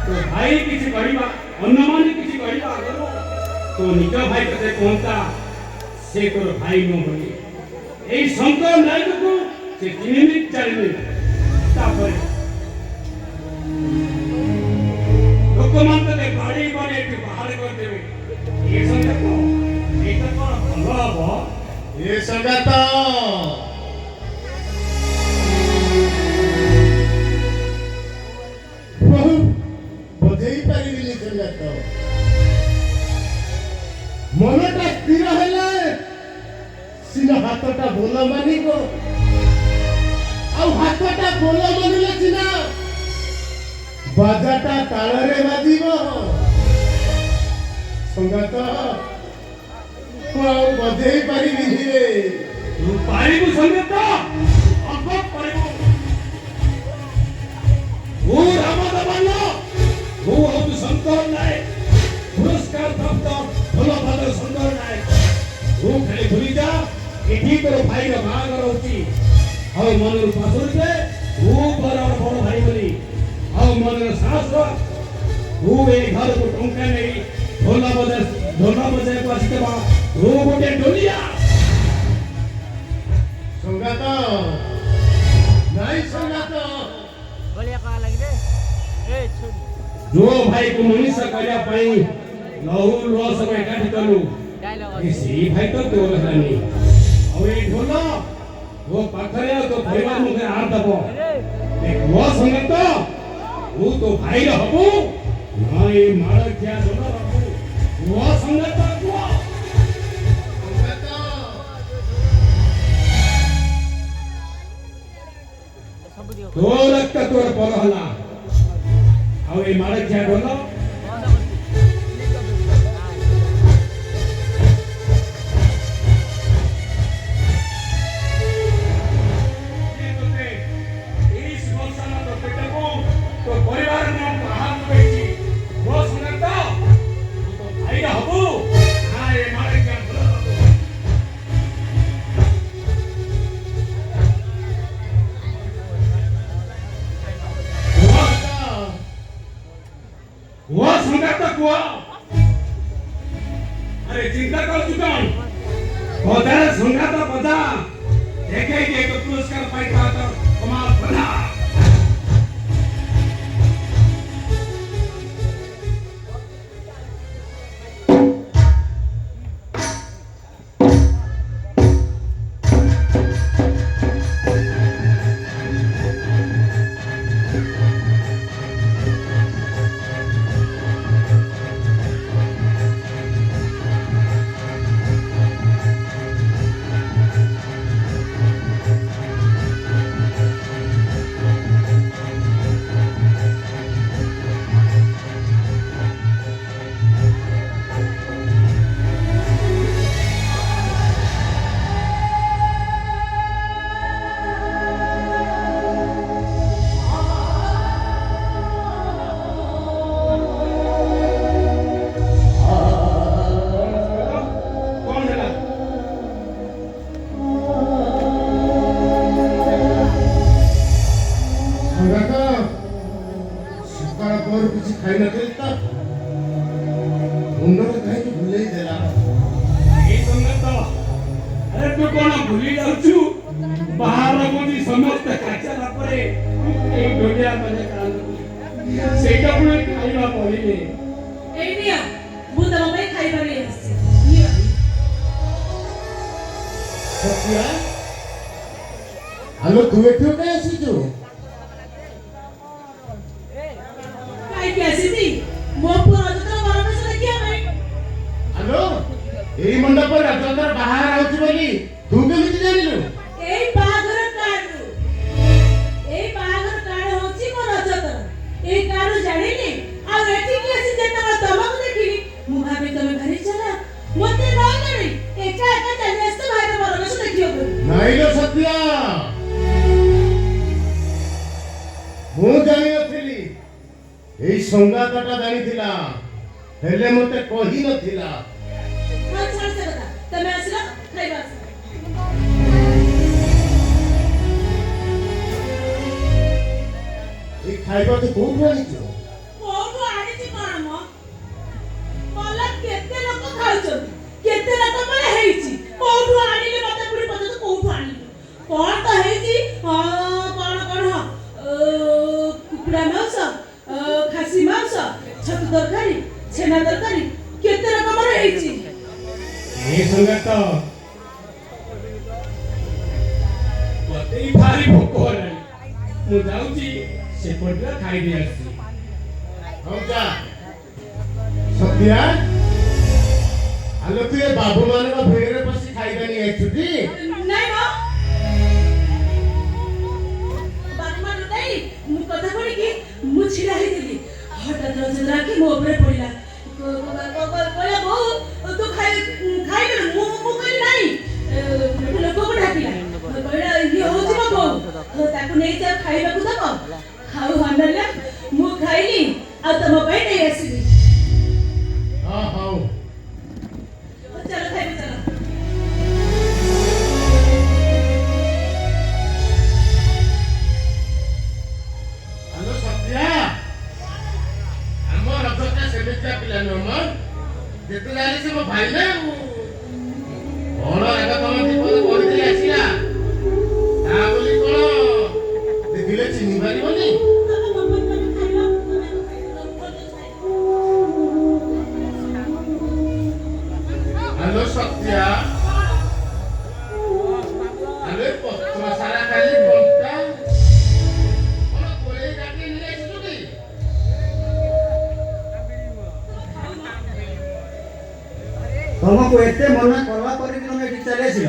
ତୋ ଭାଇ କିଛି କହିବା ଅନ୍ୟମାନେ କିଛି କହିବା ଆଗରୁ ତୋ ନିଜ ଭାଇ ତତେ କୁହନ୍ତା ସେ ତୋର ଭାଇ ନୁହଁ ବୋଲି। ଏଇ ଶଙ୍କର ନାୟକକୁ ସେ ଚିହ୍ନିନି ଜାଣିନି। ତାପରେ ଲୋକମାନେ ତତେ ବାଡେଇ ବାଡେଇ ଏଠି ବାହାର କରିଦେବେ। ଏ ସଙ୍ଗତ ଏଇଟା କଣ ଭଲ ହବ? ଏ ସଙ୍ଗତ ବଜେଇ ପାରିବିନି। ସଙ୍ଗତ ମନଟା ସ୍ଥିର ହେଲେ ସିନା ହାତଟା ବୋଲ ମାନିବ, ଆଉ ହାତଟା ବୋଲ ମାନିଲେ ସିନା ବାଜାଟା ତାଳରେ ବାଜିବ। ସଙ୍ଗତ ମୁଁ ଆଉ ବଜେଇ ପାରିବିନି ରେ। ତୁ ପାରିବୁ ସଙ୍ଗତ, ଅଳ୍ପ ପାରିବୁ। ମୁଁ ରାମ ଦେବାନ, ମୁଁ ହଉଛି ଶଙ୍କର ନାୟକ, ପୁରସ୍କାର ପ୍ରାପ୍ତ ଭଲ ଭାବରେ ଶଙ୍କର ନାୟକ। ତୁ ଖାଲି ଭୁଲି ଯା ଏଠି ତୋର ଭାଇର ବାହାଘର ହଉଛି। ଆଉ ମନରୁ ପାଶୁରିଲେ ତୁ ବଡ଼ ବଡ଼ ଭାଇ ବୋଲି, ଆଉ ମନର ସାହସ ତୁ ଏ ଘରକୁ ଟଙ୍କା ନେଇ ଢୋଲ ବଜାଇବାକୁ ଆସିଥିବା ତୁ ଗୋଟେ ଢୋଲିଆ। ସଙ୍ଗତ ନାଇଁ ସଙ୍ଗତ ଯୋଉ ଭାଇକୁ ମଣିଷ କରିବା ପାଇଁ ଲହୁ ଲୁହ ସବୁ ଏକାଠି କଲୁ ସେଇ ଭାଇ ତ ତୋର ହେଲାନି। ଆଉ ଏଇ ଢୋଲ ତୋ ପାଖରେ ଆଉ ତୋ ପରିବାର ମୁଖରେ ଆର ଦବ। କୁହ ସଙ୍ଗତ ତୁ ତୋ ଭାଇର ହବୁ ନା ଏଇ ମାଳ ଖିଆ ଢୋଲ ହବୁ? କୁହ ସଙ୍ଗତ କୁହ। ତୋ ରକ୍ତ ତୋର ପର ହେଲା ଆଉ ଏଇ ମାଳ ଖିଆ ଢୋଲ ଆଗରୁ କିଛି ଖାଇନଥିଲି ତ ମୁଣ୍ଡରେ କାହିଁକି ଭୁଲେଇ ଦେଲା। ଏଇ ସଙ୍ଗତ ଆରେ ତୁ କଣ ଭୁଲି ଯାଉଛୁ ବାହାର ବୁଝି ସମସ୍ତେ ଖାଇସାରିଲା ପରେ ଏଇ ଡୋଡିଆ ମାନେ କାନ୍ଦୁଛି ସେଇଟା ପୁଣି ଖାଇବା ପଡ଼ିଲେ ଏଇ ନିଅ ମୁଁ ତମ ପାଇଁ ଖାଇବା ନେଇ ଆସିଛି ନିଅ। ସତ୍ୟା ଆଲୋ ତୁ ଏଠୁ କାଇଁ ଆସିଛୁ? କାହିଁକି ଆସିଛି ମୋ ପୁଅ ରଜତର ବରବେଶ ଦେଖିବା ପାଇଁ। ଆଲୋ ଏଇ ମଣ୍ଡପରେ ରଜତର ବାହାଘର ହଉଛି ବୋଲି ତୁ କେମିତି ଜାଣିଲୁ? ଏଇ ବାହାଘର କାର୍ଡ ହଉଛି ମୋ ରଜତର। ଏଇ କାର୍ଡ ଜାଣିନି ଆଉ ଏଠିକି ଆସି ଯେତେବେଳେ ତମକୁ ଦେଖିଲି ମୁଁ ଭାବି ତମେ ଭାରି ଚାଲା ମତେ ନ ଜାଣି ଏକା ଏକା ଚାଲି ଆସିଛ ଭାଇର ବରବେଶ ଦେଖିବ ବୋଲି। ନାଇଁ ଲୋ ସତ୍ୟା ମୁଁ ଜାଣିନଥିଲି ଏଇ ସଂଗାତଟା ଜାଣିଥିଲା ହେଲେ ମତେ କହି ନଥିଲା। ହଁ ଛାଡ଼ ସେ କଥା ତମେ ଆସିଲ ଖାଇବା ଆସ। ଏଇ ଖାଇବା ତୁ କୋଉଠୁ ଆଣିଛୁ? କୋଉଠୁ ଆଣିଛି କଣ ମ ମଲା କେତେ ଲୋକ ଖାଉଛନ୍ତି କେତେ ଲୋକ ମାନେ ହେଇଛି କୋଉଠୁ ଆଣିଲି ମତେ ପୁଣି ପଚାରୁଛ କୋଉଠୁ ଆଣିଲି କଣ ତ ହେଇଛି କଣ କୁକୁଡ଼ା ମାଂସ ଖାସି ମାଂସ ଛତୁ ତରକାରୀ ଛେନା ତରକାରୀ କେତେ ରକମର ହେଇଛି। ଏ ସଙ୍ଗତ ମତେ ଭାରି ଭୋକ ହେଲାଣି ମୁଁ ଯାଉଛି ସେପଟରେ ଖାଇଦେଇ ଆସିଛି। ହଉ ଯା। ସତ୍ୟା ଆଲୋ ତୁ ଏ ବାବୁ ମାନଙ୍କ ଭିଡରେ ବସି ଖାଇବା ନେଇ ଆସିଛୁ ଟି? ନାଇଁ ମ ବାପା ନାଇଁ ମୁଁ କଥା କହିକି ମୁଁ ଛିଡ଼ା ହେଇଥିଲି ହଠାତ୍ ରଜତ ଆଖି ମୋ ଉପରେ ପଡ଼ିଲା କହିଲା ବୋଉ ତୁ ଖାଇଲୁ ମୁଁ କହିଲି ନାଇଁ ଲୋକକୁ ଡାକିଲା କହିଲା ଇଏ ହଉଛି ମୋ ବୋଉ ତାକୁ ନେଇ ଯାଅ ଖାଇବାକୁ ଦବ ଆଉ ଅନେଇଲା ମୁଁ ଖାଇଲି ଆଉ ତମ ପାଇଁ ନେଇ ଆସିଲି। ହଁ ହଉ ଚାଲ ଖାଇବ ଚାଲ। ଆଲୋ ସତ୍ୟା ଆମ ରଜତା ସେମିତିଆ ପିଲା ନୁହଁ ମ ଯେତେ ଜାଣି ସେ ମୋ ଭାଇ ନା କଣ ରାଗ ତମ ଜୀବନ କରିଦେଇ ଆସିଲା ତା ବୋଲି କଣ ଦେଖିଲେ ଚିହ୍ନି ପାରିବନି। ଆଲୋ ସତ୍ୟା ଆଲୋ ପତ୍ର ସାରା ଖାଲି ଘଣ୍ଟା କଣ କୋଳେଇ କାଟି ନେଇ ଆସିଛୁ କି? ତମକୁ ଏତେ ମନା କରିବା ପରେ ବି ତମେ ଏଠି ଚାଲି ଆସିଲ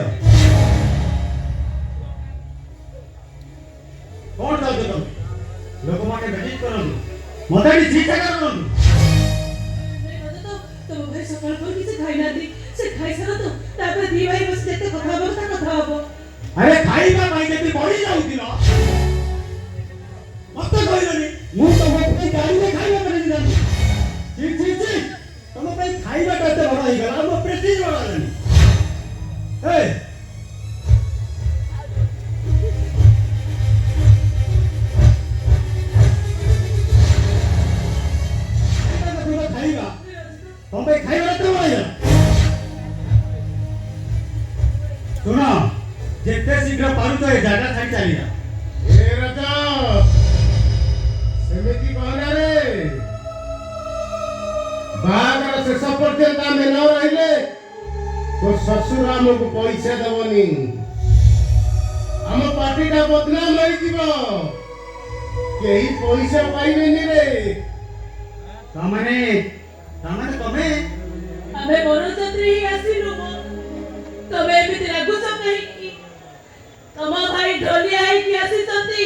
କଣ ଚାହୁଛ ତମେ? ଲୋକମାନେ ଭେଜିଟ୍ କରନ୍ତୁ ମତେ ଏଠି ଶିକ୍ଷା କରନ୍ତୁ। ତମ ଭାଇ ସକାଳ ପରେ କିଛି ଖାଇନାହାନ୍ତି ସେ ଖାଇସାରନ୍ତୁ ତାପରେ ଦି ଭାଇ ବସି ଯେତେ କଥା ହବ ତା କଥା ହବ। ଆରେ ଖାଇବା ପାଇଁ ଯଦି ବଢି ଯାଉଥିଲ ମତେ କହିଲନି ମୁଁ ତମ ପାଇଁ ଗାଡ଼ିରେ ଖାଇବା ପାଇଁ ଯାନ୍ତି। ତମ ପାଇଁ ଖାଇବାଟା ଏତେ ବଡ ହେଇଗଲା ମୋ ପ୍ରେଷ୍ଟିଜ୍ ବଡ ହେଲାନି। ଖାଇବା ତମ ପାଇଁ ଖାଇବା ଏତେ ବଡ ହେଇଗଲା। ଶୁଣ ଯେତେ ଶୀଘ୍ର ପାରୁଛ ଏ ଜାଗା ଛାଡ଼ି ଚାଲିଯା। ଏ ରଜ ସେମିତି କହନା ରେ ବାହାଘର ଶେଷ ପର୍ଯ୍ୟନ୍ତ ଆମେ ନ ରହିଲେ ତୋ ଶ୍ୱଶୁର ଆମକୁ ପଇସା ଦେବନି ଆମ ପାର୍ଟିଟା ବଦନାମ ହେଇଯିବ କେହି ପଇସା ପାଇବେନି ରେ। ତମେ ଆମେ ବରଯାତ୍ରୀ ହିଁ ଆସିଲୁ ତମେ ଏମିତି ରାଗୁଛ କାହିଁକି? ତମ ଭାଇ ଢୋଲିଆ ହେଇକି ଆସିଛନ୍ତି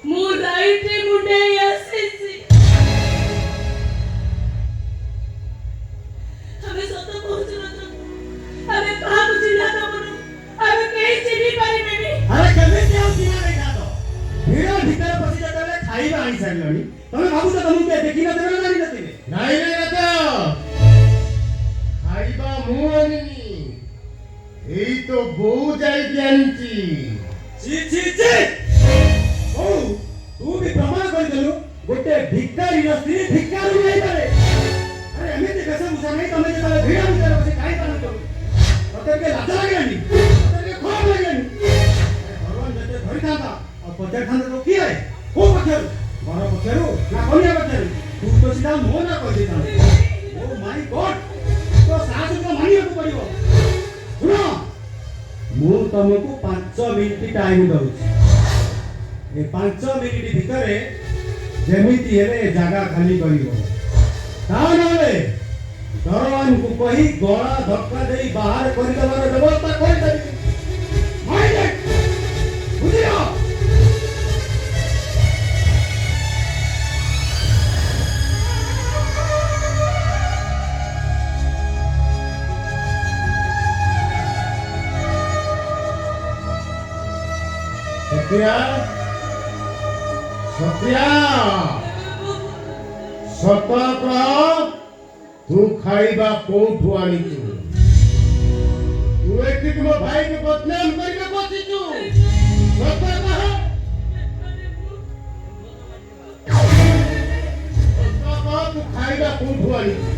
ମୁଁ ଲାଇଟ୍ ମୁଣ୍ଡେଇ ଆସିଛି। ଆମେ ସତ କହୁଛୁ ଆମେ କାହାକୁ ଚିହ୍ନା ଦବୁନୁ ଆମେ କେହି ଚିହ୍ନି ପାରିବେନି। ଆରେ କେମିତି ଆଉ ଚିହ୍ନା ଦେଖା ତ ଭିଡ଼ ଭିତରେ ପଶି ଯେତେବେଳେ ଖାଇବା ଆଣି ସାରିଲଣି ତମେ ଭାବୁଛ ତମକୁ କିଏ ଦେଖିନଥିବେ ନା ଜାଣିନଥିବେ? ନାଇଁ ରେ ରଜ ଖାଇବା ମୁଁ ଆଣିନି ଏଇ ତ ବୋଉ ଯାଇକି ଆଣିଛି। ଛି ଛି ଛି ହଉ ତୁ ବି ପ୍ରମାଣ କରିଦେଲୁ ଗୋଟେ ଭିକାରୀ ଭିକାରୀର ସ୍ତ୍ରୀ ଭିକାରୀ ହେଇପାରେ। ଆରେ ଏମିତି ବେଶଭୂଷା ନେଇ ତମେ ଯେତେବେଳେ ଭିଡ଼ ଭିତରେ ବସି କାହିଁ ପାଳନ କରୁଛ? ତତେ ଟିକେ ଲାଜ ଲାଗିଲାନି? ତତେ ଟିକେ ଖରାପ ଲାଗିଲାନି? ଭଗବାନ ଯେତେ ଧରିଥାନ୍ତା ଆଉ ପଚାରିଥାନ୍ତେ ତ କିଏ କୋଉ ପକ୍ଷରୁ, ଘର ପକ୍ଷରୁ ନା କନ୍ୟା ପକ୍ଷରୁ? ତୁ ତ ସିଧା ମୋ ନା କହିଦେଇଥାନ୍ତୁ। ଓ ମାଇ ଗଡ୍, ତ ସାହସକୁ ମାନିବାକୁ ପଡ଼ିବ। ଶୁଣ, ମୁଁ ତମକୁ 5 ମିନିଟ୍ ଟାଇମ୍ ଦଉଛି। ଏ 5 ମିନିଟ୍ ଭିତରେ ଯେମିତି ହେଲେ ଜାଗା ଖାଲି କରିବ। ତା ନହେଲେ ଦରୱାନକୁ କହି ଗଳା ଧକ୍କା ଦେଇ ବାହାର କରିଦେବାର ବ୍ୟବସ୍ଥା କରିପାରିବି। ବୁଝିଲ? ସତ୍ୟା, ସତ୍ୟା, ସତ କହ, ତୁ ଖାଇବା କୋଉଠୁ ଆଣିଛୁ? ତୁ ଏଠି ମୋ ଭାଇକୁ ବଦନାମ କରିବାକୁ ବସିଛୁ। ସତ କହ, ତୁ ଖାଇବା କୋଉଠୁ ଆଣିଛୁ?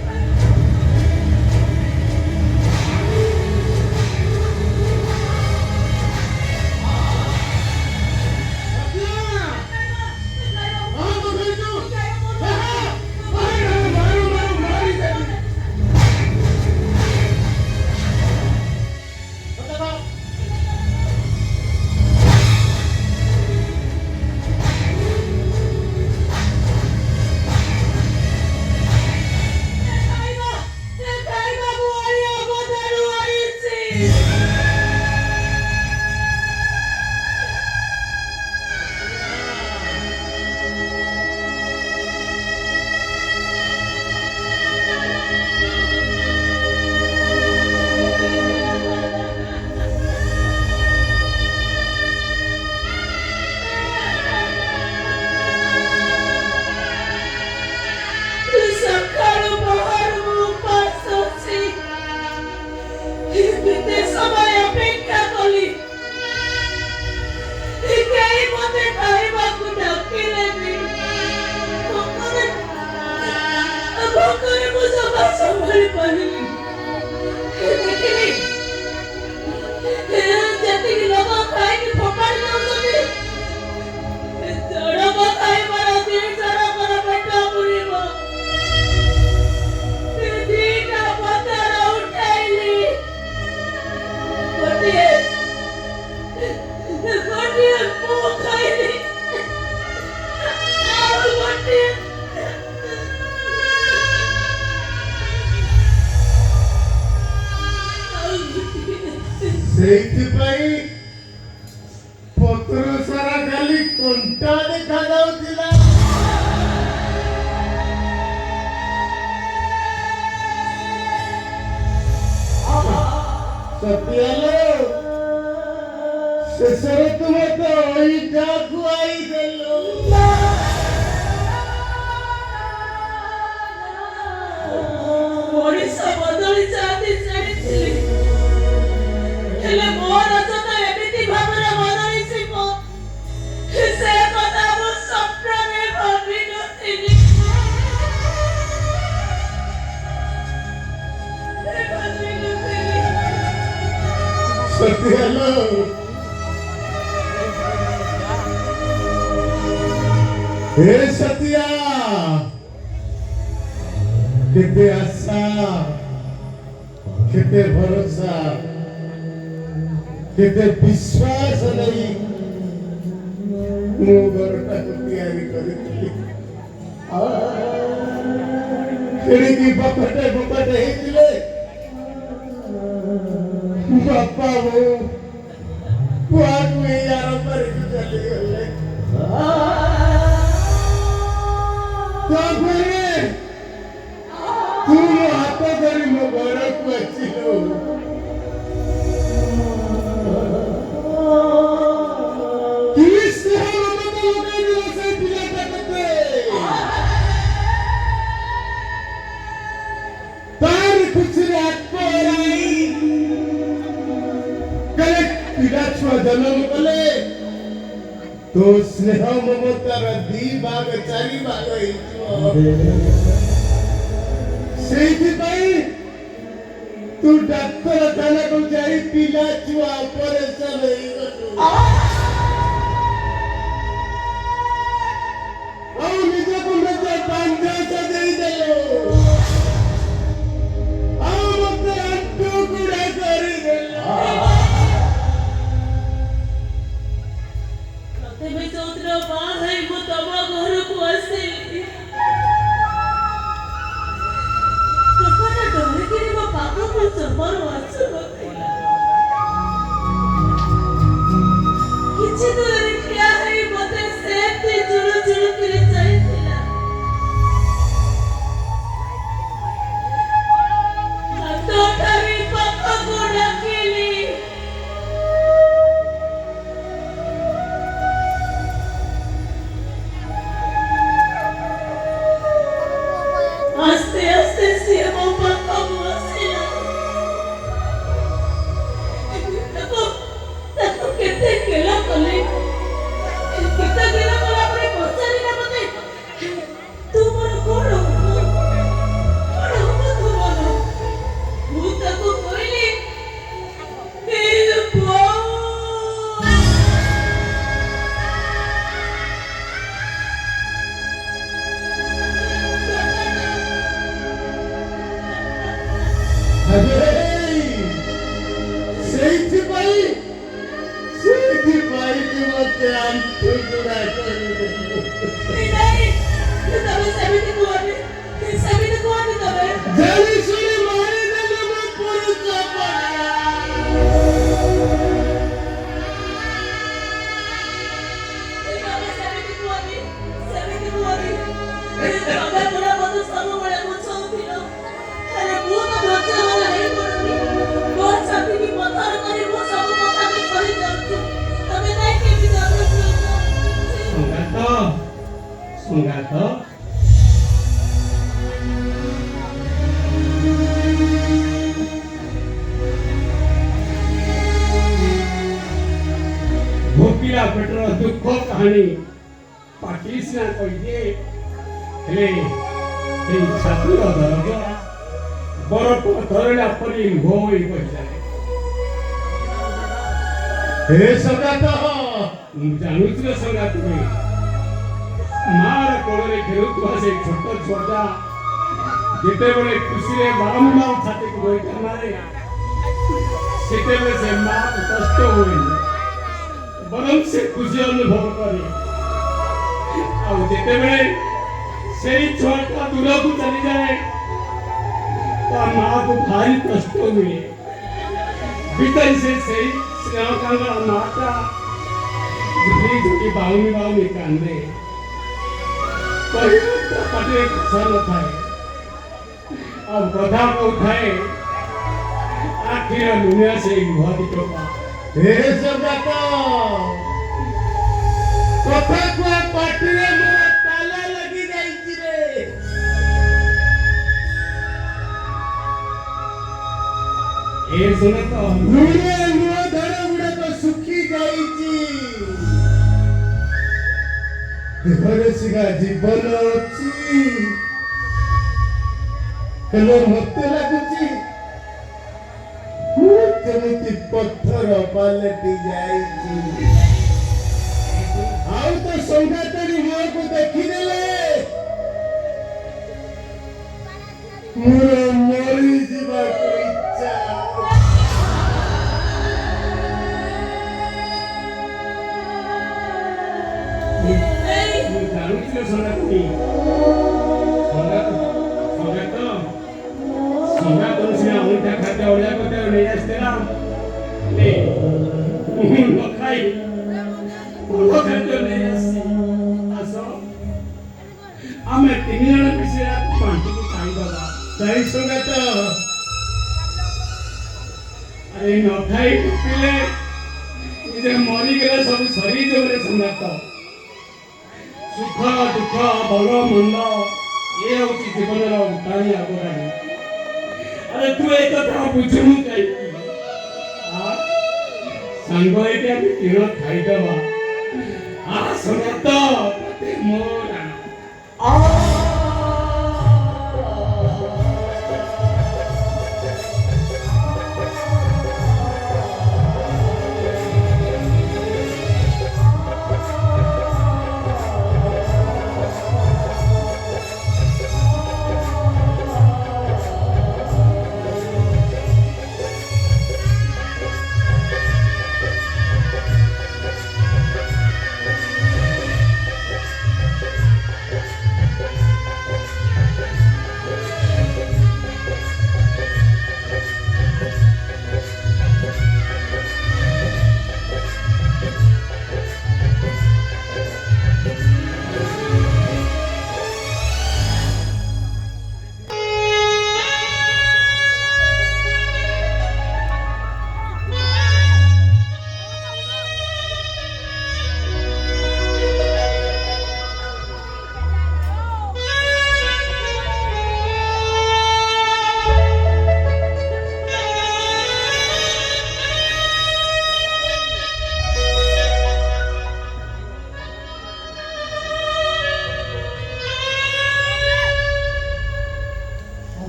ସେଇଥିପାଇଁ ପତ୍ର ସାରା ଖାଲି କଣ୍ଟା ଦେଖାଯାଉଥିଲା। ସତ୍ୟାଲୋ, ଶେଷରେ ତୁ ମତେ ଅଇଁଠା ଖୁଆଇଦେଲୁ। ମଣିଷ ବଦଳି ଯାଆନ୍ତି ଜାଣିଥିଲି, ହେଲେ ମୋର ସତ ଏମିତି ଭାବରେ ବଦଳିଯିବ ସେ କଥା ମୁଁ ସ୍ୱପ୍ନରେ ଭାବିନଥିଲି। ସତ୍ୟାଲୋ, हे सत्या, केते आशा, केते भरोसा, केते विश्वास नहीं मु घरटा तैयारी करी। खेड़ी बपटे बपटे हेतिले बापा वो कुआं यार पर चले गले। तापरे तू हाथ धरी मो घर को आसिलो। जन्म कले तो स्नेह ममतार दी भाग चारि भाग ହେଇଥିପାଇଁ ତୁ ଡାକ୍ତରଖାନାକୁ ଯାଇ ପିଲା ଛୁଆ ଅପରେସନ ହେଇଗଲୁ ଆଉ ନିଜକୁ ମଧ୍ୟ ପାଞ୍ଚ ସଜେଇଦେଲୁ ଆଉ ମୋତେ ଆଣ୍ଠୁ ଗୁଡା କରିଦେଲୁ ପ୍ରଥମେ ଚୌଧୁର ବାହା ହେଇ ମୁଁ ତମ ଘରକୁ ଆସିଲି ଡରିକିରି ମୋ ପାଖକୁ ଜମାରୁ ଆସୁନଥିଲା କିଛି ଦୂରରେ ଠିଆ ହେଇ ମୋତେ ସେମିତି ଚୁଳୁ ଚୁଳୁ କରି ଯାଇଥିଲା ହାତ ଧରି ପାଖକୁ ଡାକିଲି ଆସ୍ତେ ଆସ୍ତେ ସିଏ ମୋ ପାଖକୁ ଆସିଲା ତାକୁ କେତେ ଗେଲ କଲେ କେତେ ଗେଲ କଲା ପରେ ପଚାରିଲା ମୋତେ ତୁ ମୋର କଣ ହବ ତୁ ମୋର ମୁଁ ତାକୁ କହିଲି ସେଇଥିପାଇଁ କି ମୋତେ ଆଣ୍ଠୁ ଗୁଡା କରିଦେଲୁ ତମେ ସେମିତି କୁହନି ତମେ ଜାଣି ଶୁଣି ମାରିଦେଲୁ ମୋ ପୁରୁଷ ତମେ ପୁରା ମତେ ସବୁବେଳେ ବୁଝଉଥିଲ ଆରେ ମୁଁ ତ ଧୈର୍ଯ୍ୟ ହରା ହେଇପଡୁନି ମୋ ଛାତିକି ପଥର କରି ମୁଁ ସବୁ କଥାକୁ କହିଯାଉଛି ତମେ ନାଇଁ କେମିତି ସଂଗାତ ଭୋକିଲା ପେଟର ଦୁଃଖ କାହାଣୀ ପାଟି ସିନା କହିଦିଏ ହେଲେ এই ଛାତିର ଦରଜ ବରଫ ଧରିଲା ପରି ହୋଇ ପଡ଼ିଯାଏ ହେ ସଗାତ ମୁଁ ଜାଣୁଛି ରେ ସଂଗାତ ମାର କୋଳରେ ଖେଳୁଥିବା ସେ ଛୋଟ ଛୁଆଟା ଯେତେବେଳେ ଖୁସିରେ ବାରମ୍ବାର ଛାତିକୁ ଗୋଇଠା ମାରେ ସେତେବେଳେ ସେ ମା କଷ୍ଟ ହୁଏନି ବରଂ ସେ ଖୁସି ଅନୁଭବ କରେ ଆଉ ଯେତେବେଳେ ସେଇ ଛୁଆଟା ଦୂରକୁ ଚାଲିଯାଏ ତା ମାଆକୁ ଭାରି କଷ୍ଟ ହୁଏ ଭିତରେ ସେ ସେଇ ସ୍ନେହ କାନ୍ଦା ମାଆଟା ଝୁଲି ଝୁଲି ବାଉନି କାନ୍ଦେ କହିବା ପାଟିରେ କଥା ନଥାଏ ଆଉ କଥା କହୁଥାଏ ଆଖିର ଲୁଣିଆ ସେଇ ଲୁହ ଦିଟୋପା ହେ ସଗାତ କଥା କୁହା ପାଟିରେ ମୋର ତାଲା ଲାଗି ଯାଇଛି ରେ ଏ ଶୁଣ ତ ଲୁଣ ଧର ଗୁଡାକ ଶୁଖି ଯାଇଛି ଦେହରେ ସିନା ଜୀବନ ଅଛି ହେଲେ ମତେ ଲାଗୁଛି ମୁଁ ଯେମିତି ପଥର ପାଲଟି ଯାଇଛି ଆଉ ତ ସଂଘାତରୀ ମୁହଁକୁ ଦେଖିଦେଲେ ମୋର ମରିଯିବାକୁ ଇଚ୍ଛା ମୁଁ ଜାଣୁଛି ସଂଗାତ ସିନା ଅଇଁଠା ଖାଦ୍ୟ ଅଳିଆ କଥା ନେଇ ଆସିଥିଲା ନ ଖାଇ ଭଲ ଖାଦ୍ୟ ନେଇ ଆସି ଆସ ଆମେ ତିନି ଜଣ ମିଶି ବାଣ୍ଟିକି ଖାଇଦବା ଯାଇ ସଂଗାତ ଆରେ ନ ଖାଇ ପିଲେ ନିଜେ ମରିଗଲେ ସବୁ ସରିଯିବରେ ସଂଗାତ ସୁଖ ଦୁଃଖ ଭଲ ମନ୍ଦ ଏ ହଉଛି ଜୀବନର ଉଠାଣି ଆଗରାଣି ଆରେ ତୁ ଏ କଥା ବୁଝୁନୁ କାହିଁକି ସାଙ୍ଗ ଏଠି ଆମେ ଟିଣ ଖାଇଦବା ସ୍ରୋତ ପ୍ରତି ମୋ ରାଣ।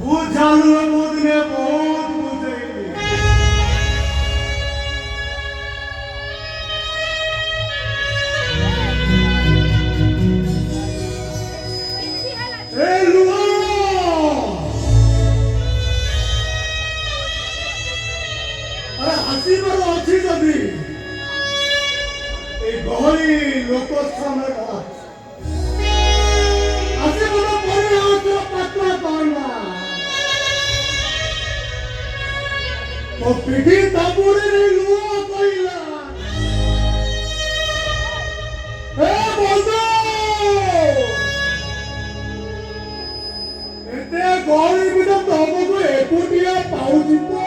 बुझालु मोदने बहुत बुझेली ए लुआ अरे हसी मारो अच्छी जदी ए गहरी लोक सामने हसी मारो परे आउत पतला पाना तो पिठी ताबुरे रे लुआ कइला ए बंदो एते गहरी बिना तमको एकुटिया पाउची तो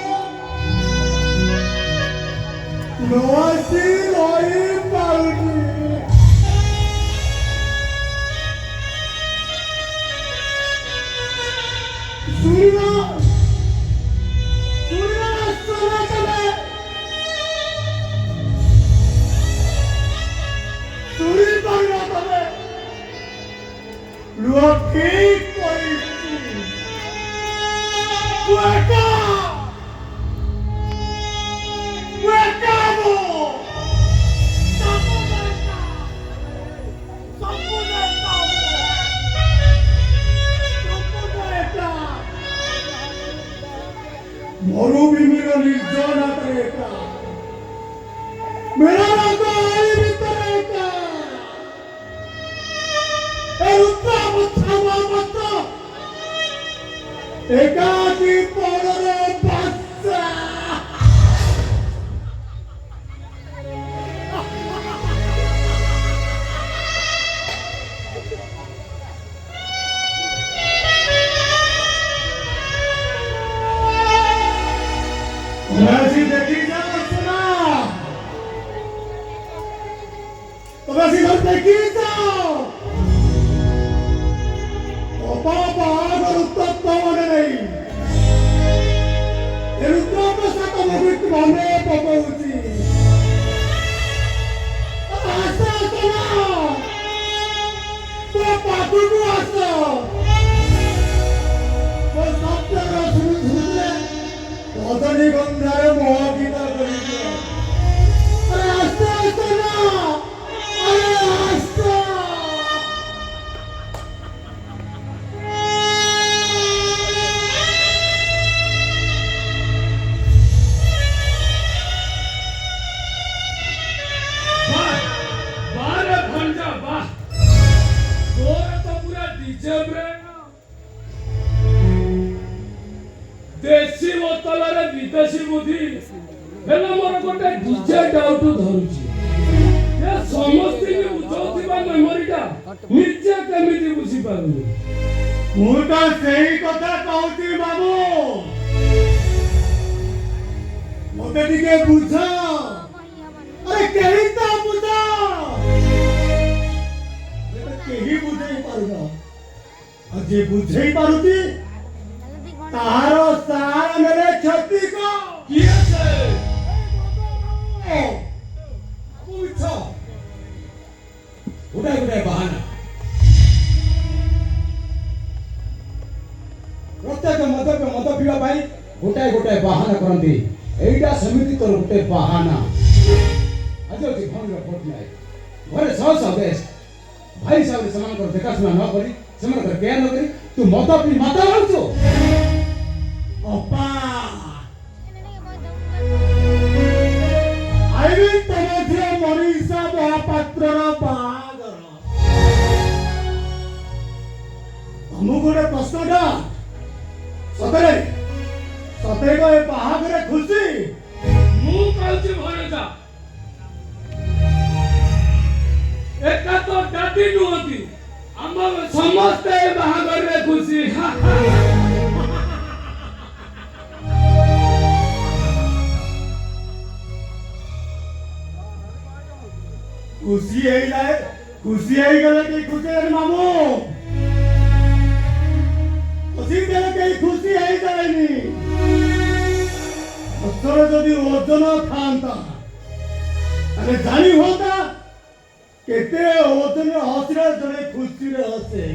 नोसी रही पाउची सुना मरुभूमिर निर्जनता एका मेरा राजा आई भीतर एका ए रुद्रा मच्छा मत एकाकी पड़रे बच्चा देखी जा सुना तो वैसी घर देखी जाओ पापा अगर उत्तर तो होने नहीं ये उत्तर में साथ में माने पापा उची आशा सुना तो पापू को आशा वो सब जगह सुन रजनी गंधारे मोहगीता करी अरे आस्था आस्था ना अरे आस्था बारे भंजा बा तोरा तो पूरा डीजे ब्रेक देशी बोतल रे विदेशी बुद्धि हेला मोर गोटे डीजे डाउट धरुची ये समस्त के उठौथिबा मेमोरीटा निजे केमिति बुझी पारुनी ମୁଁ ତ ସେଇ କଥା କହୁଛି ବାବୁ ମୋତେ ଟିକେ ବୁଝ अरे केही तो बुझा केही बुझेई पारुना अजे बुझेई पारुती तारो सार मेरे क्षति को किए से पूछो गोटाए गोटाए बाहाना प्रत्येक मद पीवा गोटाए गोटाए बाहाना करती एटा समिति तोर गोटे बाहाना आज होची भौणीर भोट नायक घरे सह सह गेस्ट भाई हिसाब से देखाशुना न करी केयर न करी तू मद पी माता लाउଛୁ अपा आईबी तमध्य मनीषा महापात्रर बाहागर हमू गोटे प्रश्नटा सतरे सतरे को ए बाहागर खुशी ମୁଁ କହୁଛି ଭଣଜା ଏକା ତ ଡାଟି ନୁହନ୍ତି ଆମ ସମସ୍ତେ ଏ ବାହାଘରରେ ଖୁସି खुशी गले के खुशी रे मामू खुशी गले के खुशी है जाएनी अतर जदि ओजन थांता अरे जानी होता केते ओजन हसरे जने खुशी रे हसे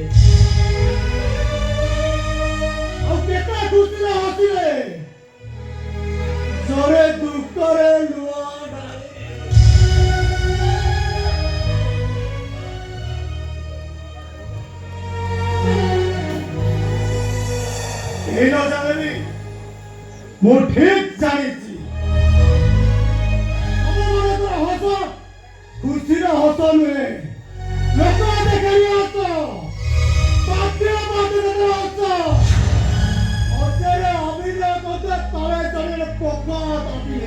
और केते खुशी रे हसरे जरे दुख रे लुआ जाने मो ठीक जानी हस खुशी हस नुहे लोक देखी हस बाध्य हस हसरे अभिनय करते तले चले पोका झील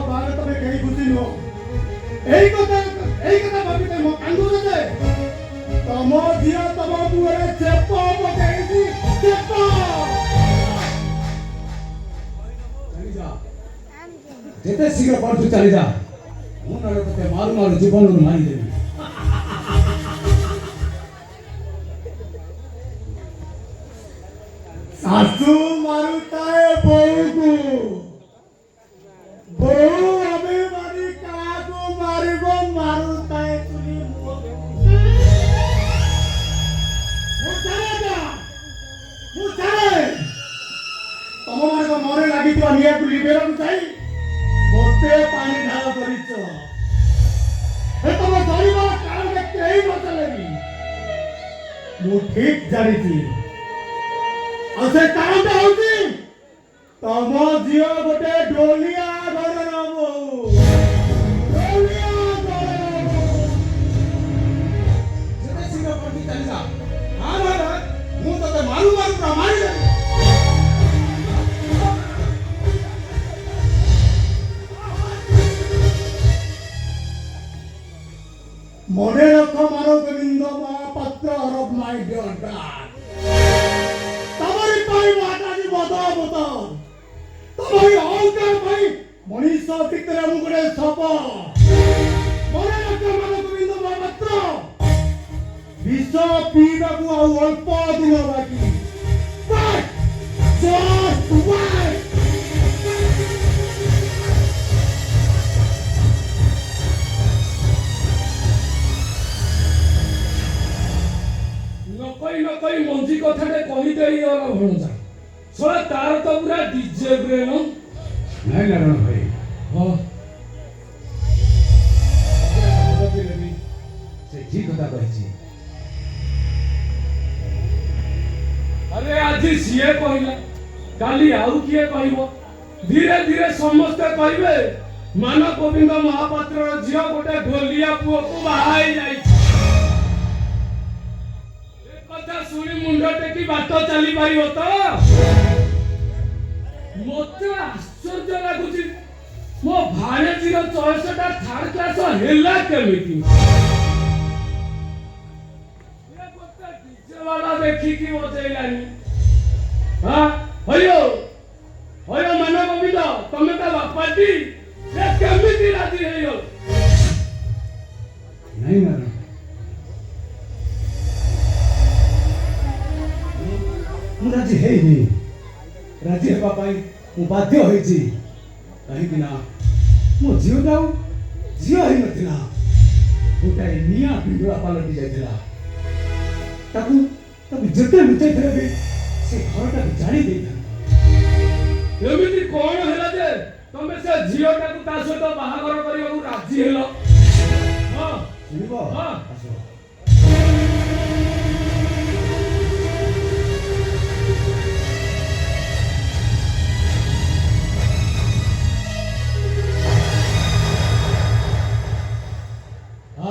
बाहर तुम कहीं खुशी नुह यही कथा भावी मो कांदू दे तम झील तम मुहरे चेप पकई चेप जेते शीघ्र पड़तु चली जा मु नले तते मारू मारू जीवन नु मारी देबी सासू मारुताए बहु अभिमानी काको मारिबो मारुताए तुली मु जाने तम मारे मरे लागि तो निया तुली बेरम चाहि मोते पानी ढाल करिछ ए तम जरिबा कारण केही बचलेनी मु ठीक जानिछि असे कारण होती तम झियो गोटे डोलिया घर नबो डोलिया घर जेते शीघ्र पड़तु चली जा हां ना मु तते मारू मारू पूरा मारी देबी मने रख मानो गोविंद महापात्र अरब माय डॉटर तमरी पाई माताजी बता तमरी औकार भाई मनीष भितर मुगरे सप मने रख मानो गोविंद महापात्र विष पीवा को अल्प दिन बाकी बट जस्ट वाई नकई मंजी कथाटे कही देई गला भणजा सोला तार तो पूरा डीजे ब्रेन नहीं नारायण भाई हां से ठीक कथा कहछि अरे आज सीए कहला काली आउ किए कहबो धीरे धीरे समस्त कहबे मानव गोविंद महापात्र झियो गोटे ढोलिया पुओ को बाहाई जाई सुनी मुंड टेकी बात चली पारिब तो मते आश्चर्य लागुची मो भाणेजीर चॉइसटा थर्ड क्लास हेला केमिति ये गोटे डीजे वाला देखी की बजेलानी हां होयो मानव गोविंद तमे ता बापाटी ये केमिति राजी हेयो नहीं नारायण राजी है नहीं राजी है पापाई मु बाध्य होइछि कहीं कि ना मो जियो दाउ जियो है नथिला ଗୋଟାଏ ନିଆଁ ପିଣ୍ଡୁଳା ପାଲଟି ଯାଇଥିଲା। ତାକୁ ତାକୁ ଯେତେ ଲୁଚାଇଥିଲେ ବି ସେ ଘରଟାକୁ ଜାଣି ଦେଇଥାନ୍ତା। ଏମିତି କଣ ହେଲା ଯେ ତମେ ସେ ଝିଅଟାକୁ ତା ସହିତ ବାହାଘର କରିବାକୁ ରାଜି ହେଲ? ହଁ ଶୁଣିବ? ହଁ। ଆସ।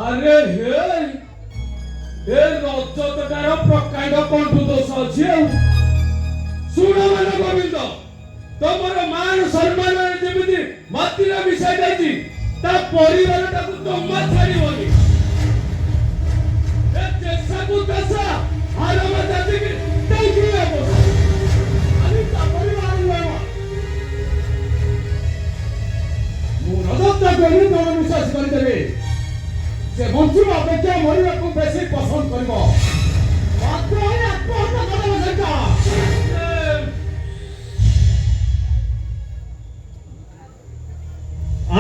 ଆରେ ହେ ଏ ରଜତଟାର ପ୍ରକାଣ୍ଡ କଣ୍ଠୁ ଦୋଷ ଅଛି ଆଉ। ଶୁଣ ମାନ ଗୋବିନ୍ଦ, ତମର ମାନ ସମ୍ମାନ ଯେମିତି ମାଟିରେ ମିଶାଇ ଯାଇଛି, ତା ପରିବାରଟାକୁ ଜମା ଛାଡ଼ିବନି। ଏ ଦେଶକୁ ଦେଶ ଆରମ ଜାତିକି ଦେଇକି ହେବ। ଆଜି ତା ପରିବାର ନୁହେଁ। ମୁଁ ରଜତଟାକୁ ଏମିତି ଅଣନିଶ୍ୱାସୀ କରିଦେବି ସେ ବଞ୍ଚିବା ଅପେକ୍ଷା ମରିବାକୁ ବେଶୀ ପସନ୍ଦ କରିବ। ବାଧ୍ୟ ହୋଇ ଆତ୍ମହତ୍ୟା କରିବ ସେଇଟା।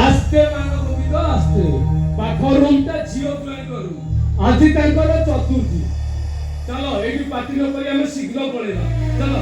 ଆସ୍ତେ ମାନ ଗୋବିନ୍ଦ ଆସ୍ତେ। ପାଖ ରୁମଟା ଝିଅ ଜୁଆଇଁ କରୁ। ଆଜି ତାଙ୍କର ଚତୁର୍ଥୀ। ଚାଲ ଏଇଠି ପାଟି ନ କରି ଆମେ ଶୀଘ୍ର ପଳେଇବା। ଚାଲ।